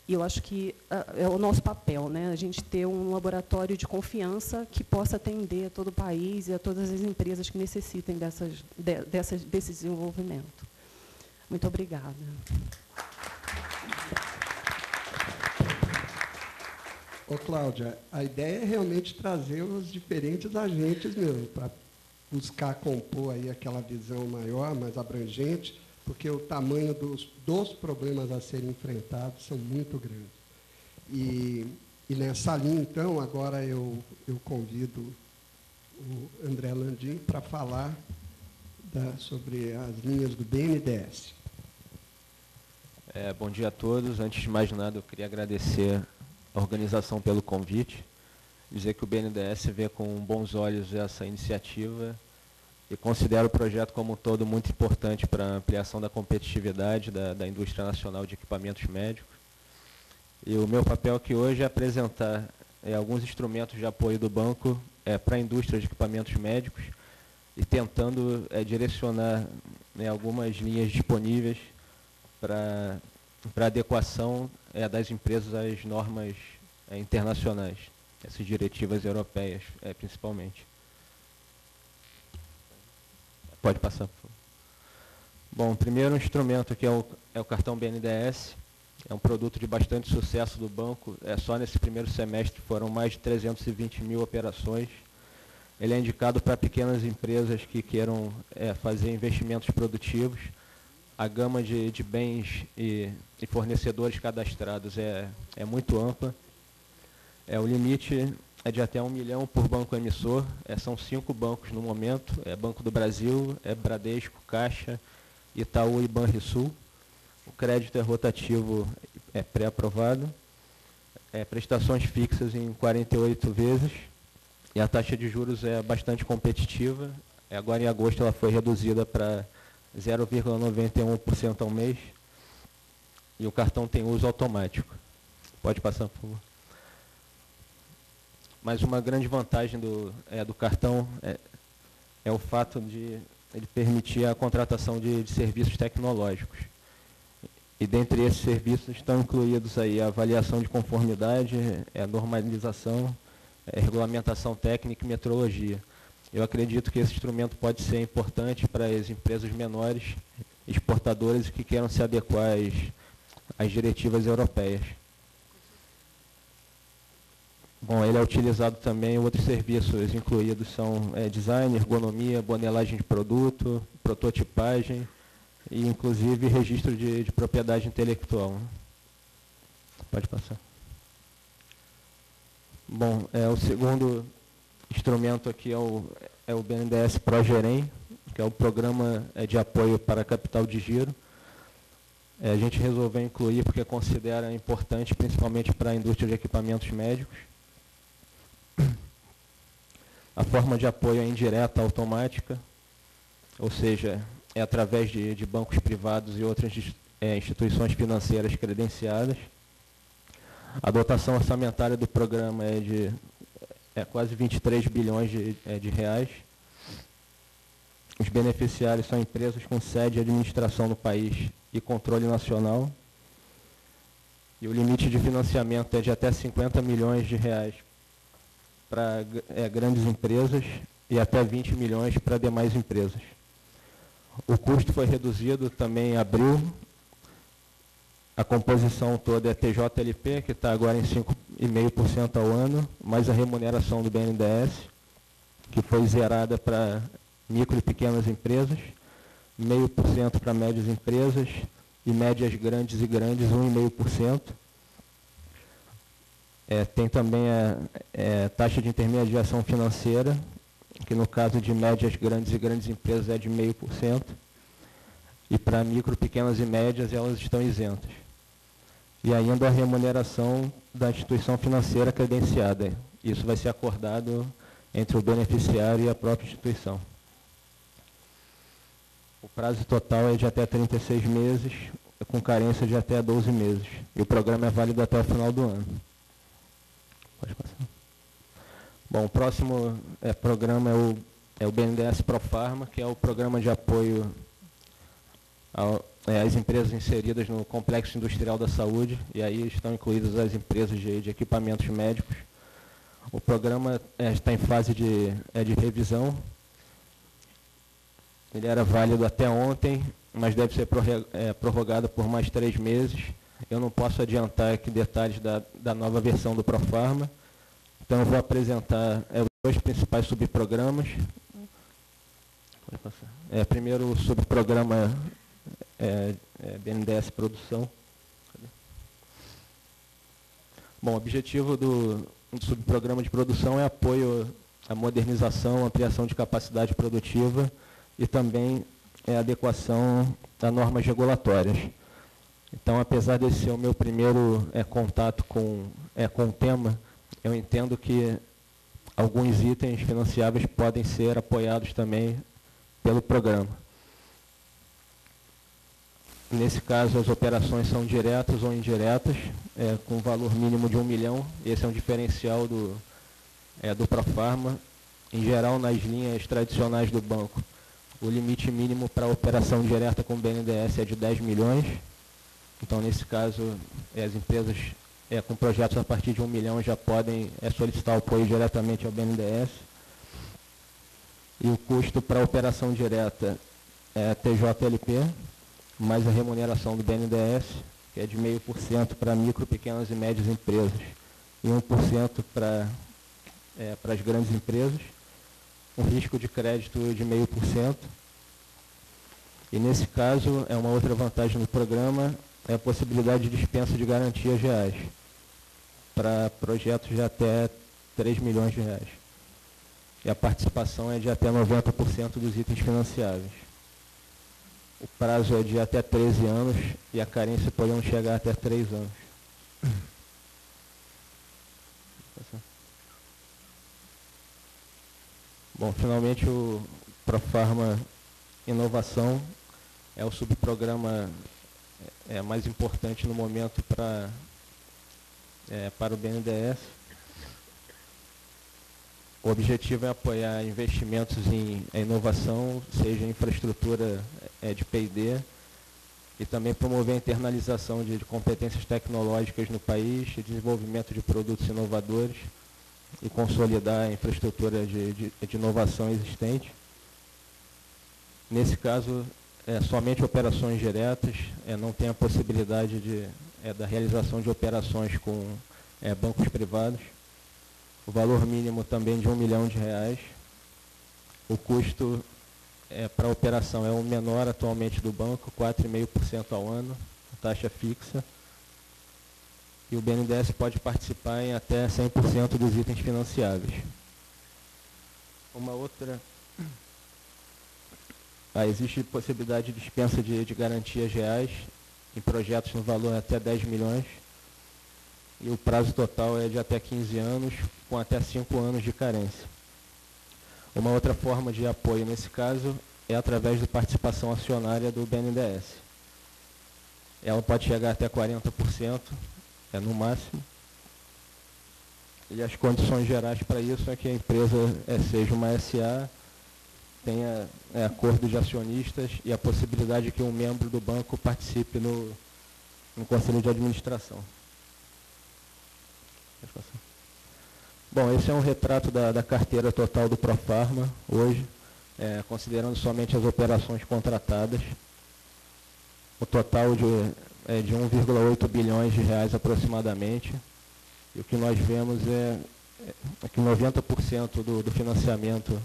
eu acho que é o nosso papel, né, a gente ter um laboratório de confiança que possa atender a todo o país e a todas as empresas que necessitem desse desenvolvimento. Muito obrigada. Ô, Cláudia, a ideia é realmente trazer os diferentes agentes mesmo, para buscar compor aí aquela visão maior, mais abrangente, porque o tamanho dos problemas a serem enfrentados são muito grandes. E nessa linha, então, agora eu convido o André Landim para falar sobre as linhas do BNDES. Bom dia a todos. Antes de mais nada, eu queria agradecer a organização pelo convite, dizer que o BNDES vê com bons olhos essa iniciativa e considera o projeto como um todo muito importante para a ampliação da competitividade da indústria nacional de equipamentos médicos. E o meu papel aqui hoje é apresentar alguns instrumentos de apoio do banco para a indústria de equipamentos médicos e tentando direcionar algumas linhas disponíveis para adequação das empresas às normas internacionais, essas diretivas europeias, principalmente. Pode passar, por favor. Bom, o primeiro instrumento aqui é o cartão BNDES. É um produto de bastante sucesso do banco. Só nesse primeiro semestre foram mais de 320 mil operações. Ele é indicado para pequenas empresas que queiram fazer investimentos produtivos. A gama de bens e fornecedores cadastrados é muito ampla. O limite é de até 1 milhão por banco emissor. São 5 bancos no momento. Banco do Brasil, Bradesco, Caixa, Itaú e Banrisul. O crédito é rotativo, pré-aprovado. Prestações fixas em 48 vezes. E a taxa de juros é bastante competitiva. Agora, em agosto, ela foi reduzida para 0,91% ao mês, e o cartão tem uso automático. Pode passar, por favor. Mas uma grande vantagem do cartão é o fato de ele permitir a contratação de serviços tecnológicos. E dentre esses serviços estão incluídos aí a avaliação de conformidade, a normalização, a regulamentação técnica e metrologia. Eu acredito que esse instrumento pode ser importante para as empresas menores, exportadoras que queiram se adequar às diretivas europeias. Bom, ele é utilizado também em outros serviços incluídos são design, ergonomia, modelagem de produto, prototipagem e, inclusive, registro de propriedade intelectual. Pode passar. Bom, o segundo instrumento aqui é o BNDES Progerem, que é o programa de apoio para capital de giro. A gente resolveu incluir porque considera importante, principalmente para a indústria de equipamentos médicos. A forma de apoio é indireta, automática, ou seja, é através de bancos privados e outras instituições financeiras credenciadas. A dotação orçamentária do programa é de quase 23 bilhões de reais. Os beneficiários são empresas com sede e administração no país e controle nacional. E o limite de financiamento é de até 50 milhões de reais para grandes empresas e até 20 milhões para demais empresas. O custo foi reduzido também em abril. A composição toda é TJLP, que está agora em 5,5% ao ano, mais a remuneração do BNDES, que foi zerada para micro e pequenas empresas, 0,5% para médias empresas e médias grandes e grandes 1,5%. Tem também a taxa de intermediação financeira, que no caso de médias grandes e grandes empresas é de 0,5%, e para micro, pequenas e médias elas estão isentas. E ainda a remuneração da instituição financeira credenciada. Isso vai ser acordado entre o beneficiário e a própria instituição. O prazo total é de até 36 meses, com carência de até 12 meses. E o programa é válido até o final do ano. Pode passar. Bom, o próximo programa é o BNDES Profarma, que é o programa de apoio às empresas inseridas no Complexo Industrial da Saúde, e aí estão incluídas as empresas de equipamentos médicos. O programa está em fase de revisão. Ele era válido até ontem, mas deve ser prorrogado por mais 3 meses. Eu não posso adiantar aqui detalhes da nova versão do Profarma. Então, eu vou apresentar os 2 principais subprogramas. Pode passar. Primeiro, o subprograma BNDES Produção. Bom, o objetivo do subprograma de produção é apoio à modernização, ampliação de capacidade produtiva e também adequação a normas regulatórias. Então, apesar desse ser o meu primeiro contato com o tema, eu entendo que alguns itens financiáveis podem ser apoiados também pelo programa. Nesse caso, as operações são diretas ou indiretas, com valor mínimo de 1 milhão. Esse é um diferencial do Profarma. Em geral, nas linhas tradicionais do banco, o limite mínimo para a operação direta com o BNDES é de 10 milhões. Então, nesse caso, as empresas com projetos a partir de 1 milhão já podem solicitar o apoio diretamente ao BNDES. E o custo para a operação direta é TJLP, mais a remuneração do BNDES, que é de 0,5% para micro, pequenas e médias empresas, e 1% para as grandes empresas, um risco de crédito de 0,5%. E nesse caso, uma outra vantagem do programa é a possibilidade de dispensa de garantias reais para projetos de até 3 milhões de reais. E a participação é de até 90% dos itens financiáveis. O prazo é de até 13 anos e a carência pode chegar até 3 anos. Bom, finalmente o Profarma Inovação é o subprograma mais importante no momento para o BNDES. O objetivo é apoiar investimentos em inovação, seja em infraestrutura de P&D, e também promover a internalização de competências tecnológicas no país, desenvolvimento de produtos inovadores e consolidar a infraestrutura de inovação existente. Nesse caso, somente operações diretas, não tem a possibilidade da realização de operações com bancos privados. O valor mínimo também de 1 milhão de reais. O custo para a operação é o menor atualmente do banco, 4,5% ao ano, taxa fixa. E o BNDES pode participar em até 100% dos itens financiáveis. Uma outra... existe possibilidade de dispensa de garantias reais em projetos no valor até 10 milhões. E o prazo total é de até 15 anos, com até 5 anos de carência. Uma outra forma de apoio nesse caso é através da participação acionária do BNDES. Ela pode chegar até 40%, no máximo. E as condições gerais para isso é que a empresa seja uma SA, tenha acordo de acionistas e a possibilidade de que um membro do banco participe no conselho de administração. Bom, esse é um retrato da carteira total do Profarma, hoje, considerando somente as operações contratadas. O total é de 1,8 bilhões de reais aproximadamente. E o que nós vemos é que 90% do financiamento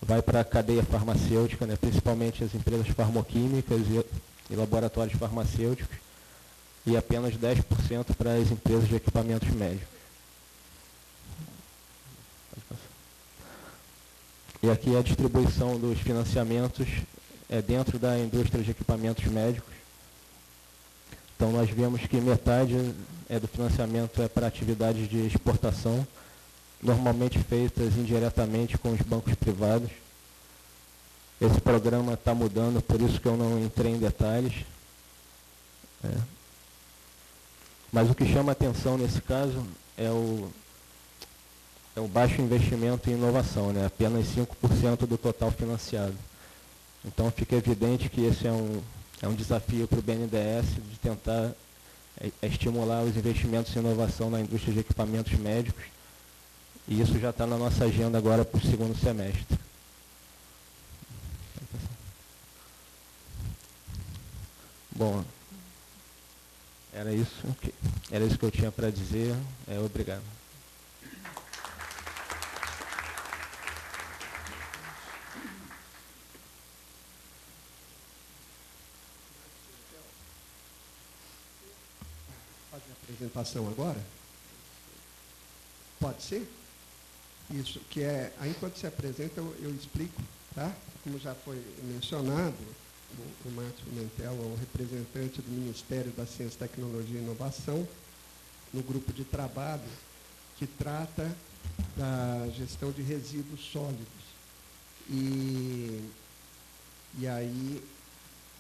vai para a cadeia farmacêutica, né, principalmente as empresas farmoquímicas e laboratórios farmacêuticos, e apenas 10% para as empresas de equipamentos médicos. E aqui a distribuição dos financiamentos é dentro da indústria de equipamentos médicos. Então, nós vemos que metade do financiamento é para atividades de exportação, normalmente feitas indiretamente com os bancos privados. Esse programa está mudando, por isso que eu não entrei em detalhes. Mas o que chama atenção nesse caso é o baixo investimento em inovação, né? Apenas 5% do total financiado. Então, fica evidente que esse é um desafio para o BNDES de tentar estimular os investimentos em inovação na indústria de equipamentos médicos, e isso já está na nossa agenda agora para o segundo semestre. Bom, era isso que eu tinha para dizer. Obrigado. Apresentação agora? Pode ser? Isso, que é, aí enquanto se apresenta, eu explico, tá? Como já foi mencionado, o Márcio Pimentel é o representante do Ministério da Ciência, Tecnologia e Inovação, no grupo de trabalho que trata da gestão de resíduos sólidos. E aí,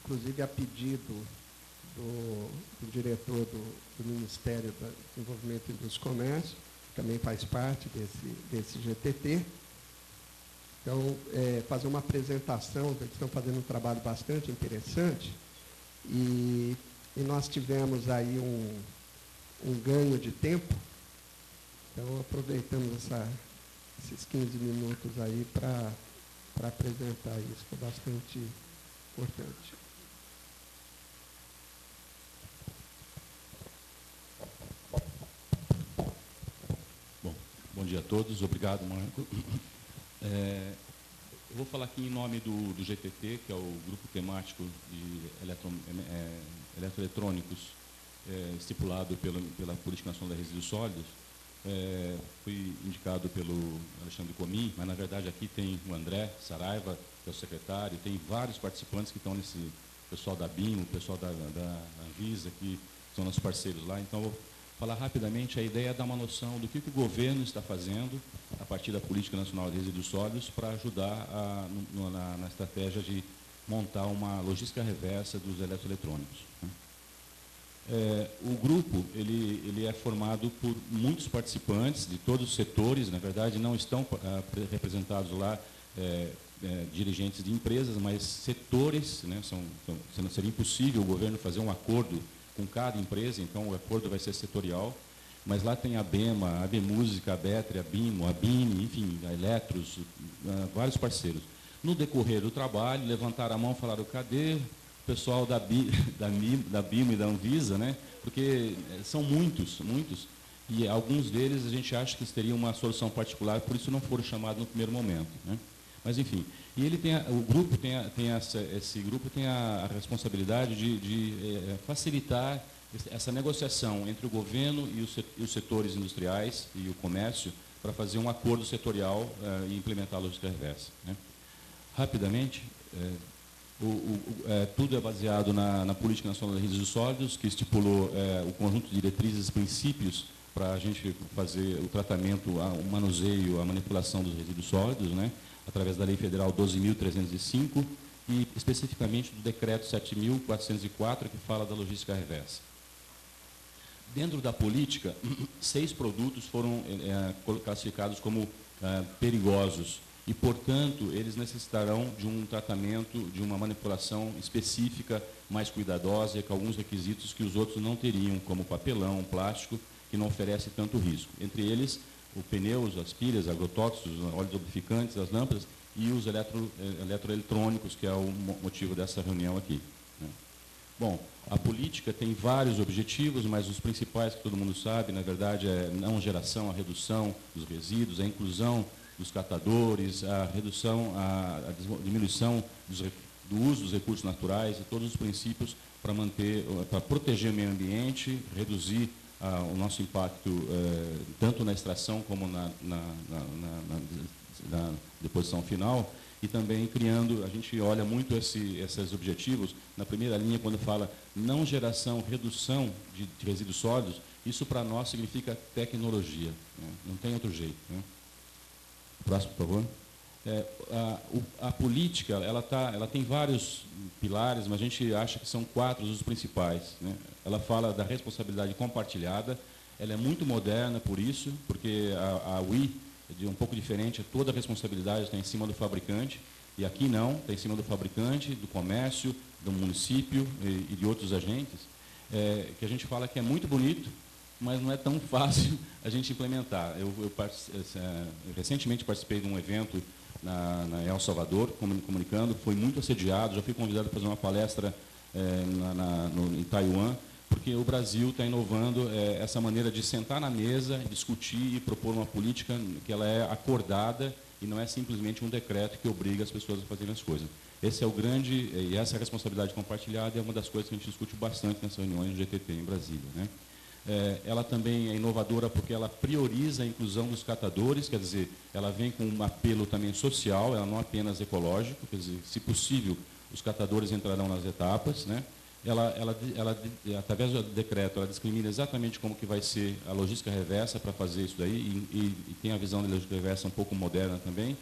inclusive, a pedido do diretor do Ministério do Desenvolvimento e dos Comércios, que também faz parte desse GTT. Então, fazer uma apresentação, eles estão fazendo um trabalho bastante interessante, e nós tivemos aí um ganho de tempo, então aproveitamos esses 15 minutos aí para apresentar isso, que é bastante importante. Bom dia a todos, obrigado, Marco. Eu vou falar aqui em nome do GTT, que é o Grupo Temático de Eletroeletrônicos, estipulado pela Política Nacional de Resíduos Sólidos. Fui indicado pelo Alexandre Comim, mas, na verdade, aqui tem o André Saraiva, que é o secretário, tem vários participantes que estão nesse, pessoal da BIM, o pessoal da Anvisa, que são nossos parceiros lá. Então, vou falar rapidamente. A ideia é dar uma noção do que o governo está fazendo a partir da Política Nacional de Resíduos Sólidos para ajudar na estratégia de montar uma logística reversa dos eletroeletrônicos. O grupo ele é formado por muitos participantes de todos os setores. Na verdade, não estão representados lá dirigentes de empresas, mas setores, né, seria impossível o governo fazer um acordo com cada empresa, então o acordo vai ser setorial, mas lá tem a BEMA, a ABMúsica, a Betri, a BIMO, a BINE, enfim, a Eletros, vários parceiros. No decorrer do trabalho, levantaram a mão e falaram: cadê o pessoal da BIMO e da Anvisa, né? Porque são muitos, e alguns deles a gente acha que teria uma solução particular, por isso não foram chamados no primeiro momento, né? Mas, enfim, e esse grupo tem a responsabilidade de facilitar essa negociação entre o governo e os setores industriais e o comércio para fazer um acordo setorial e implementar a logística reversa, né? Rapidamente, tudo é baseado na Política Nacional de Resíduos Sólidos, que estipulou o conjunto de diretrizes e princípios para a gente fazer o tratamento, o manuseio, a manipulação dos resíduos sólidos, né? Através da Lei Federal 12.305 e especificamente do Decreto 7.404, que fala da logística reversa. Dentro da política, 6 produtos foram classificados como perigosos e, portanto, eles necessitarão de um tratamento, de uma manipulação específica, mais cuidadosa, e com alguns requisitos que os outros não teriam, como papelão, plástico, que não oferece tanto risco. Entre eles, os pneus, as pilhas, agrotóxicos, óleos lubrificantes, as lâmpadas e os eletroeletrônicos, que é o motivo dessa reunião aqui, né? Bom, a política tem vários objetivos, mas os principais que todo mundo sabe, na verdade, é não geração, a redução dos resíduos, a inclusão dos catadores, a redução, a diminuição do uso dos recursos naturais e todos os princípios para proteger o meio ambiente, reduzir o nosso impacto tanto na extração como na deposição final, e também criando, a gente olha muito esses objetivos, na primeira linha, quando fala não geração, redução de resíduos sólidos, isso para nós significa tecnologia, né? Não tem outro jeito, né? Próximo, por favor. A política, ela tem vários pilares, mas a gente acha que são 4 os principais, né? Ela fala da responsabilidade compartilhada, ela é muito moderna por isso, porque a WI é um pouco diferente, toda a responsabilidade está em cima do fabricante, e aqui não, está em cima do fabricante, do comércio, do município e de outros agentes, que a gente fala que é muito bonito, mas não é tão fácil a gente implementar. Eu recentemente participei de um evento em El Salvador, comunicando, foi muito assediado, já fui convidado a fazer uma palestra em Taiwan, porque o Brasil está inovando essa maneira de sentar na mesa, discutir e propor uma política que ela é acordada e não é simplesmente um decreto que obriga as pessoas a fazerem as coisas. Esse é o grande, e essa responsabilidade compartilhada é uma das coisas que a gente discute bastante nessas reuniões do GTT em Brasília, né? Ela também é inovadora porque ela prioriza a inclusão dos catadores, quer dizer, ela vem com um apelo também social, ela não apenas ecológico, quer dizer, se possível, os catadores entrarão nas etapas, né? Ela, através do decreto, ela discrimina exatamente como que vai ser a logística reversa para fazer isso daí, e tem a visão da logística reversa um pouco moderna também,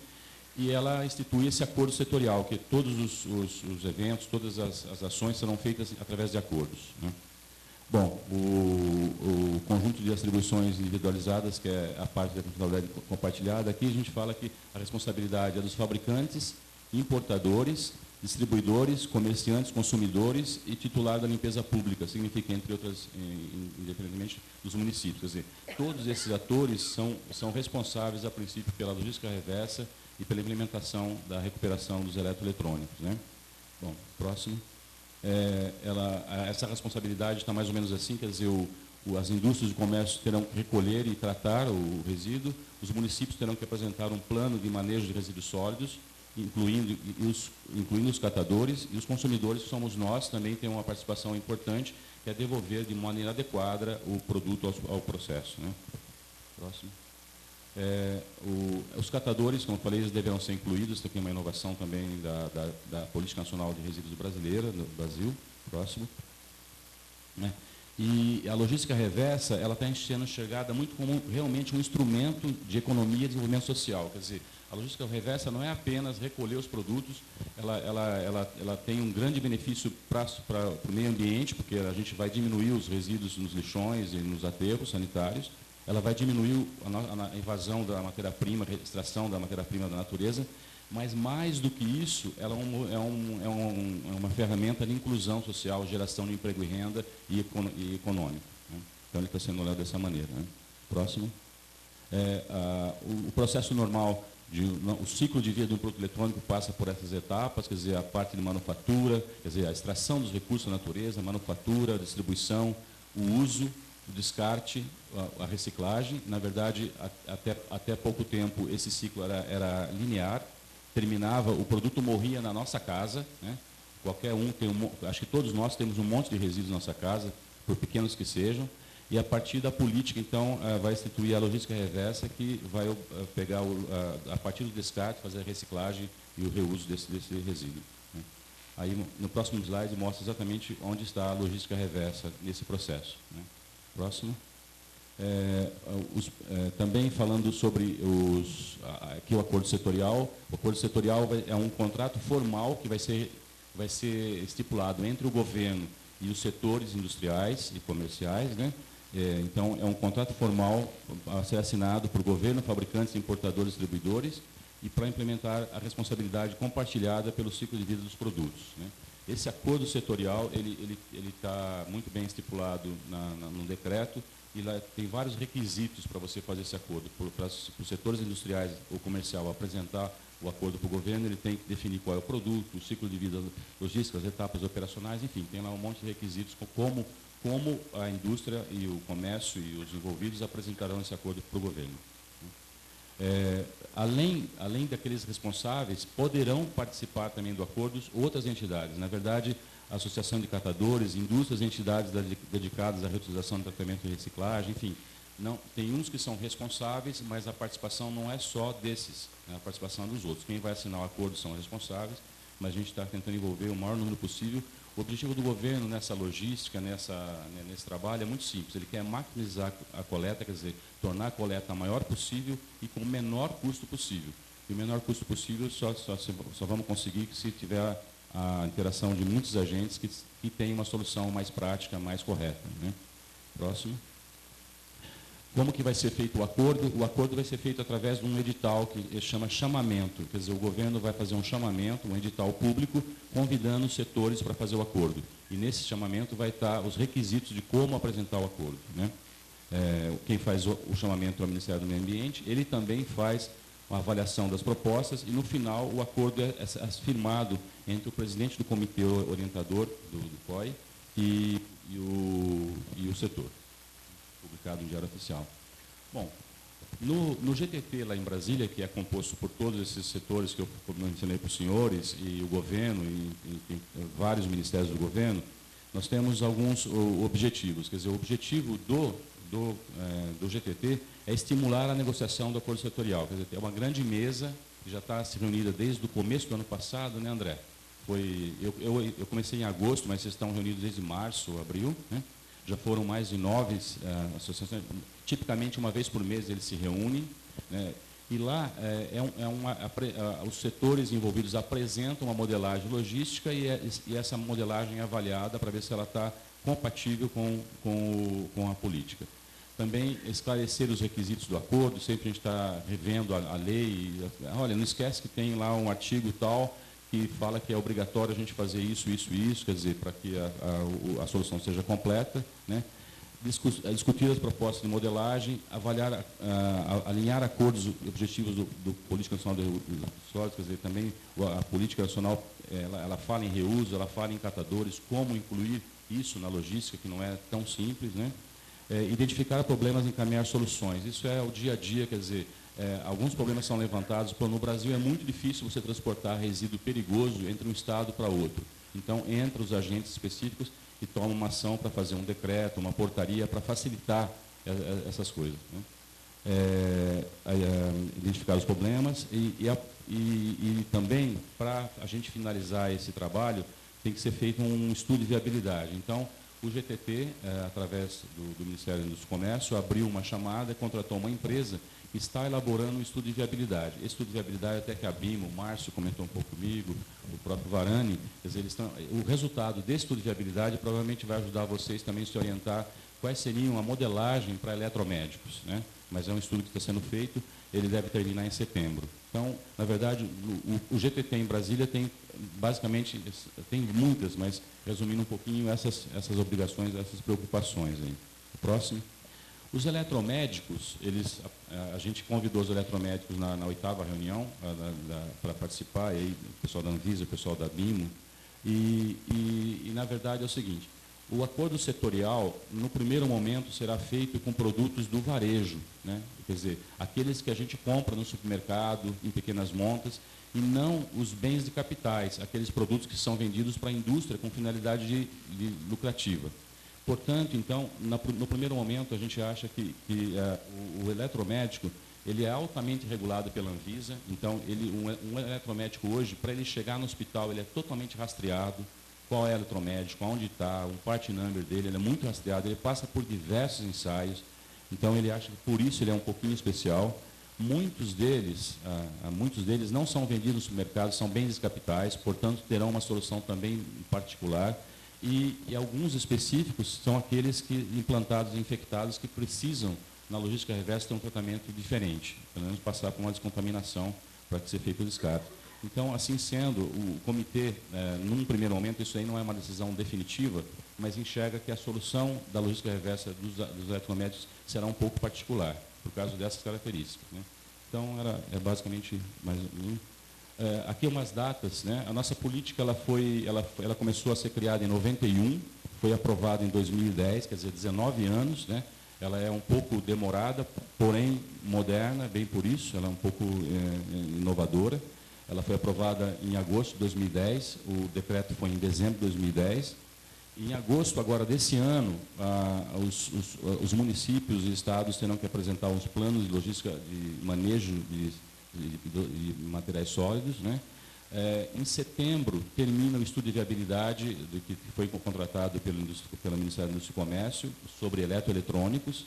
e ela institui esse acordo setorial, que todos os eventos, todas as ações serão feitas através de acordos, né? Bom, o conjunto de atribuições individualizadas, que é a parte da responsabilidade compartilhada, aqui a gente fala que a responsabilidade é dos fabricantes, importadores, distribuidores, comerciantes, consumidores e titular da limpeza pública, significa, entre outras, independentemente dos municípios. Quer dizer, todos esses atores são responsáveis, a princípio, pela logística reversa e pela implementação da recuperação dos eletroeletrônicos, né? Bom, próximo. Essa responsabilidade está mais ou menos assim, quer dizer, as indústrias de comércio terão que recolher e tratar o resíduo, os municípios terão que apresentar um plano de manejo de resíduos sólidos, incluindo os catadores, e os consumidores, que somos nós, também tem uma participação importante, que é devolver de maneira adequada o produto ao processo, né? Próximo. Os catadores, como eu falei, eles deverão ser incluídos, isso aqui é uma inovação também da Política Nacional de Resíduos brasileira, do Brasil. Próximo. Né? E a logística reversa, ela está sendo enxergada muito como realmente um instrumento de economia e desenvolvimento social. Quer dizer, a logística reversa não é apenas recolher os produtos, ela tem um grande benefício para o meio ambiente, porque a gente vai diminuir os resíduos nos lixões e nos aterros sanitários, ela vai diminuir a invasão da matéria-prima, a extração da matéria-prima da natureza, mas mais do que isso, ela é uma ferramenta de inclusão social, geração de emprego e renda e econômica, né? Então ele está sendo olhado dessa maneira, né? Próximo. O processo normal, o ciclo de vida de um produto eletrônico passa por essas etapas, quer dizer, a parte de manufatura, quer dizer, a extração dos recursos da natureza, a manufatura, a distribuição, o uso, o descarte, a reciclagem. Na verdade, até pouco tempo, esse ciclo era linear, terminava, o produto morria na nossa casa, né? Qualquer um tem acho que todos nós temos um monte de resíduos na nossa casa, por pequenos que sejam, e a partir da política, então, vai instituir a logística reversa, que vai pegar, a partir do descarte, fazer a reciclagem e o reuso desse resíduo, né? Aí, no próximo slide, mostra exatamente onde está a logística reversa nesse processo, né? Próximo. Também falando sobre aqui o acordo setorial. O acordo setorial é um contrato formal que vai ser estipulado entre o governo e os setores industriais e comerciais, né? Então, é um contrato formal a ser assinado por governo, fabricantes, importadores, distribuidores, e para implementar a responsabilidade compartilhada pelo ciclo de vida dos produtos, né? Esse acordo setorial, ele está muito bem estipulado no decreto, e lá tem vários requisitos para você fazer esse acordo, para os setores industriais ou comercial apresentar o acordo para o governo, ele tem que definir qual é o produto, o ciclo de vida logística, as etapas operacionais, enfim, tem lá um monte de requisitos como a indústria e o comércio e os envolvidos apresentarão esse acordo para o governo. Além daqueles responsáveis, poderão participar também do acordo outras entidades. Na verdade, a Associação de Catadores, indústrias e entidades dedicadas à reutilização, tratamento e reciclagem, enfim. Não, tem uns que são responsáveis, mas a participação não é só desses, né, a participação é dos outros. Quem vai assinar o acordo são responsáveis, mas a gente está tentando envolver o maior número possível. O objetivo do governo nessa logística, nesse trabalho, é muito simples. Ele quer maximizar a coleta, quer dizer, tornar a coleta a maior possível e com o menor custo possível. E o menor custo possível só vamos conseguir se tiver a interação de muitos agentes que tenham uma solução mais prática, mais correta, né? Próximo. Como que vai ser feito o acordo? O acordo vai ser feito através de um edital que chama chamamento. Quer dizer, o governo vai fazer um chamamento, um edital público, convidando os setores para fazer o acordo. E nesse chamamento vai estar os requisitos de como apresentar o acordo, né? Quem faz o chamamento é o Ministério do Meio Ambiente. Ele também faz a avaliação das propostas e, no final, o acordo é firmado entre o presidente do comitê orientador do COI e o setor, publicado no Diário Oficial. Bom, no GTT lá em Brasília, que é composto por todos esses setores que eu mencionei para os senhores, e o governo, e vários ministérios do governo, nós temos alguns objetivos. Quer dizer, o objetivo do GTT é estimular a negociação do acordo setorial. Quer dizer, é uma grande mesa que já está se reunida desde o começo do ano passado, né, André? Eu comecei em agosto, mas vocês estão reunidos desde março, abril, né? Já foram mais de 9 associações. Tipicamente, uma vez por mês, eles se reúnem, né? E lá os setores envolvidos apresentam uma modelagem logística e essa modelagem é avaliada para ver se ela está compatível com a política. Também esclarecer os requisitos do acordo, sempre a gente está revendo a lei. Olha, não esquece que tem lá um artigo tal que fala que é obrigatório a gente fazer isso, quer dizer, para que a solução seja completa, né? Discutir as propostas de modelagem, avaliar, alinhar acordos objetivos do Política Nacional de Sólidos, quer dizer, também a Política Nacional, ela fala em reuso, ela fala em catadores, como incluir isso na logística, que não é tão simples, né? Identificar problemas e encaminhar soluções. Isso é o dia a dia, quer dizer, alguns problemas são levantados. No Brasil é muito difícil você transportar resíduo perigoso entre um estado para outro. Então, entra os agentes específicos e toma uma ação para fazer um decreto, uma portaria, para facilitar essas coisas, né? Identificar os problemas e também, para a gente finalizar esse trabalho, tem que ser feito um estudo de viabilidade. Então, o GTT, através do Ministério do Comércio, abriu uma chamada e contratou uma empresa que está elaborando um estudo de viabilidade. Esse estudo de viabilidade, até que a BIM, o Márcio comentou um pouco comigo, o próprio Varani, quer dizer, o resultado desse estudo de viabilidade provavelmente vai ajudar vocês também a se orientar quais seriam a modelagem para eletromédicos, né? Mas é um estudo que está sendo feito, ele deve terminar em setembro. Então, na verdade, o GTT em Brasília tem, basicamente, tem muitas, mas resumindo um pouquinho essas obrigações, essas preocupações aí. O próximo. Os eletromédicos, a gente convidou os eletromédicos na 8ª reunião para participar, e aí, o pessoal da Anvisa, o pessoal da BIMO, e na verdade é o seguinte, o acordo setorial, no primeiro momento, será feito com produtos do varejo, né? Quer dizer, aqueles que a gente compra no supermercado, em pequenas montas, e não os bens de capitais, aqueles produtos que são vendidos para a indústria com finalidade lucrativa. Portanto, então, no primeiro momento, a gente acha que o eletromédico ele é altamente regulado pela Anvisa. Então, um eletromédico hoje, para ele chegar no hospital, ele é totalmente rastreado. Qual é o eletromédico, onde está, o part number dele, ele é muito rastreado, ele passa por diversos ensaios. Então, ele acha que por isso ele é um pouquinho especial. Muitos deles não são vendidos no supermercado, são bens capitais, portanto, terão uma solução também particular. E alguns específicos são aqueles implantados e infectados que precisam, na logística reversa, ter um tratamento diferente, pelo menos passar por uma descontaminação para que seja feito o descarte. Então, assim sendo, o comitê, num primeiro momento, isso aí não é uma decisão definitiva, mas enxerga que a solução da logística reversa dos eletromédicos será um pouco particular, por causa dessas características, né? Então, é basicamente mais um. Aqui umas datas, né? A nossa política ela começou a ser criada em 91, foi aprovada em 2010, quer dizer, 19 anos, né? Ela é um pouco demorada, porém moderna, bem por isso, ela é um pouco inovadora. Ela foi aprovada em agosto de 2010, o decreto foi em dezembro de 2010. Em agosto agora desse ano, os municípios e estados terão que apresentar os planos de logística de manejo de materiais sólidos, né? Em setembro, termina o estudo de viabilidade que foi contratado pelo Ministério da Indústria e Comércio sobre eletroeletrônicos.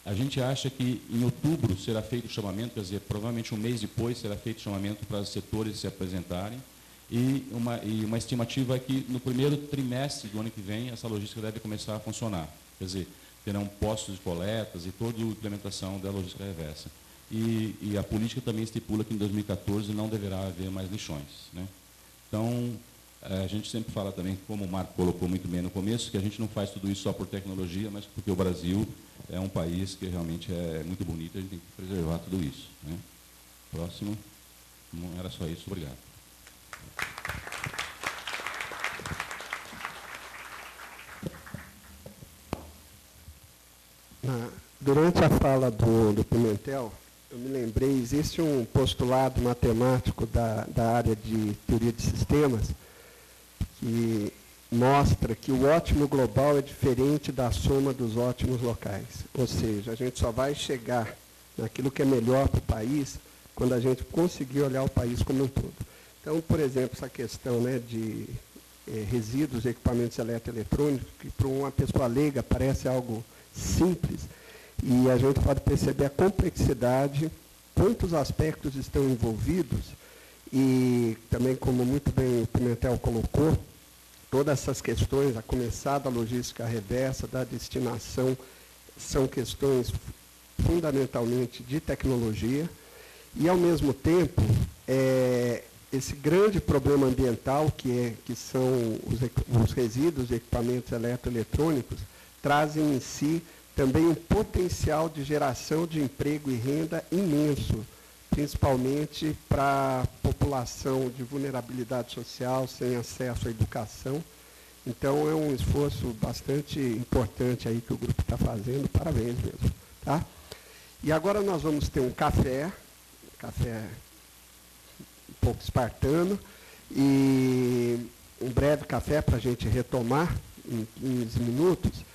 A gente acha que em outubro será feito o chamamento, quer dizer, provavelmente um mês depois será feito o chamamento para os setores se apresentarem. E uma estimativa é que no primeiro trimestre do ano que vem essa logística deve começar a funcionar. Quer dizer, terão postos de coletas e toda a implementação da logística reversa. E a política também estipula que em 2014 não deverá haver mais lixões, né? Então, a gente sempre fala também, como o Marco colocou muito bem no começo, que a gente não faz tudo isso só por tecnologia, mas porque o Brasil é um país que realmente é muito bonito, a gente tem que preservar tudo isso, né? Próximo. Não era só isso. Obrigado. Durante a fala do Pimentel, eu me lembrei, existe um postulado matemático da área de teoria de sistemas que mostra que o ótimo global é diferente da soma dos ótimos locais. Ou seja, a gente só vai chegar naquilo que é melhor para o país quando a gente conseguir olhar o país como um todo. Então, por exemplo, essa questão, né, de resíduos e equipamentos eletroeletrônicos, que para uma pessoa leiga parece algo simples, e a gente pode perceber a complexidade, quantos aspectos estão envolvidos, e também, como muito bem o Pimentel colocou, todas essas questões, a começar da logística reversa, da destinação, são questões fundamentalmente de tecnologia, e, ao mesmo tempo, esse grande problema ambiental, que são os resíduos e equipamentos eletroeletrônicos, trazem em si também um potencial de geração de emprego e renda imenso, principalmente para a população de vulnerabilidade social, sem acesso à educação. Então, é um esforço bastante importante aí que o grupo está fazendo, parabéns mesmo. Tá? E agora nós vamos ter um café um pouco espartano, e um breve café para a gente retomar em 15 minutos.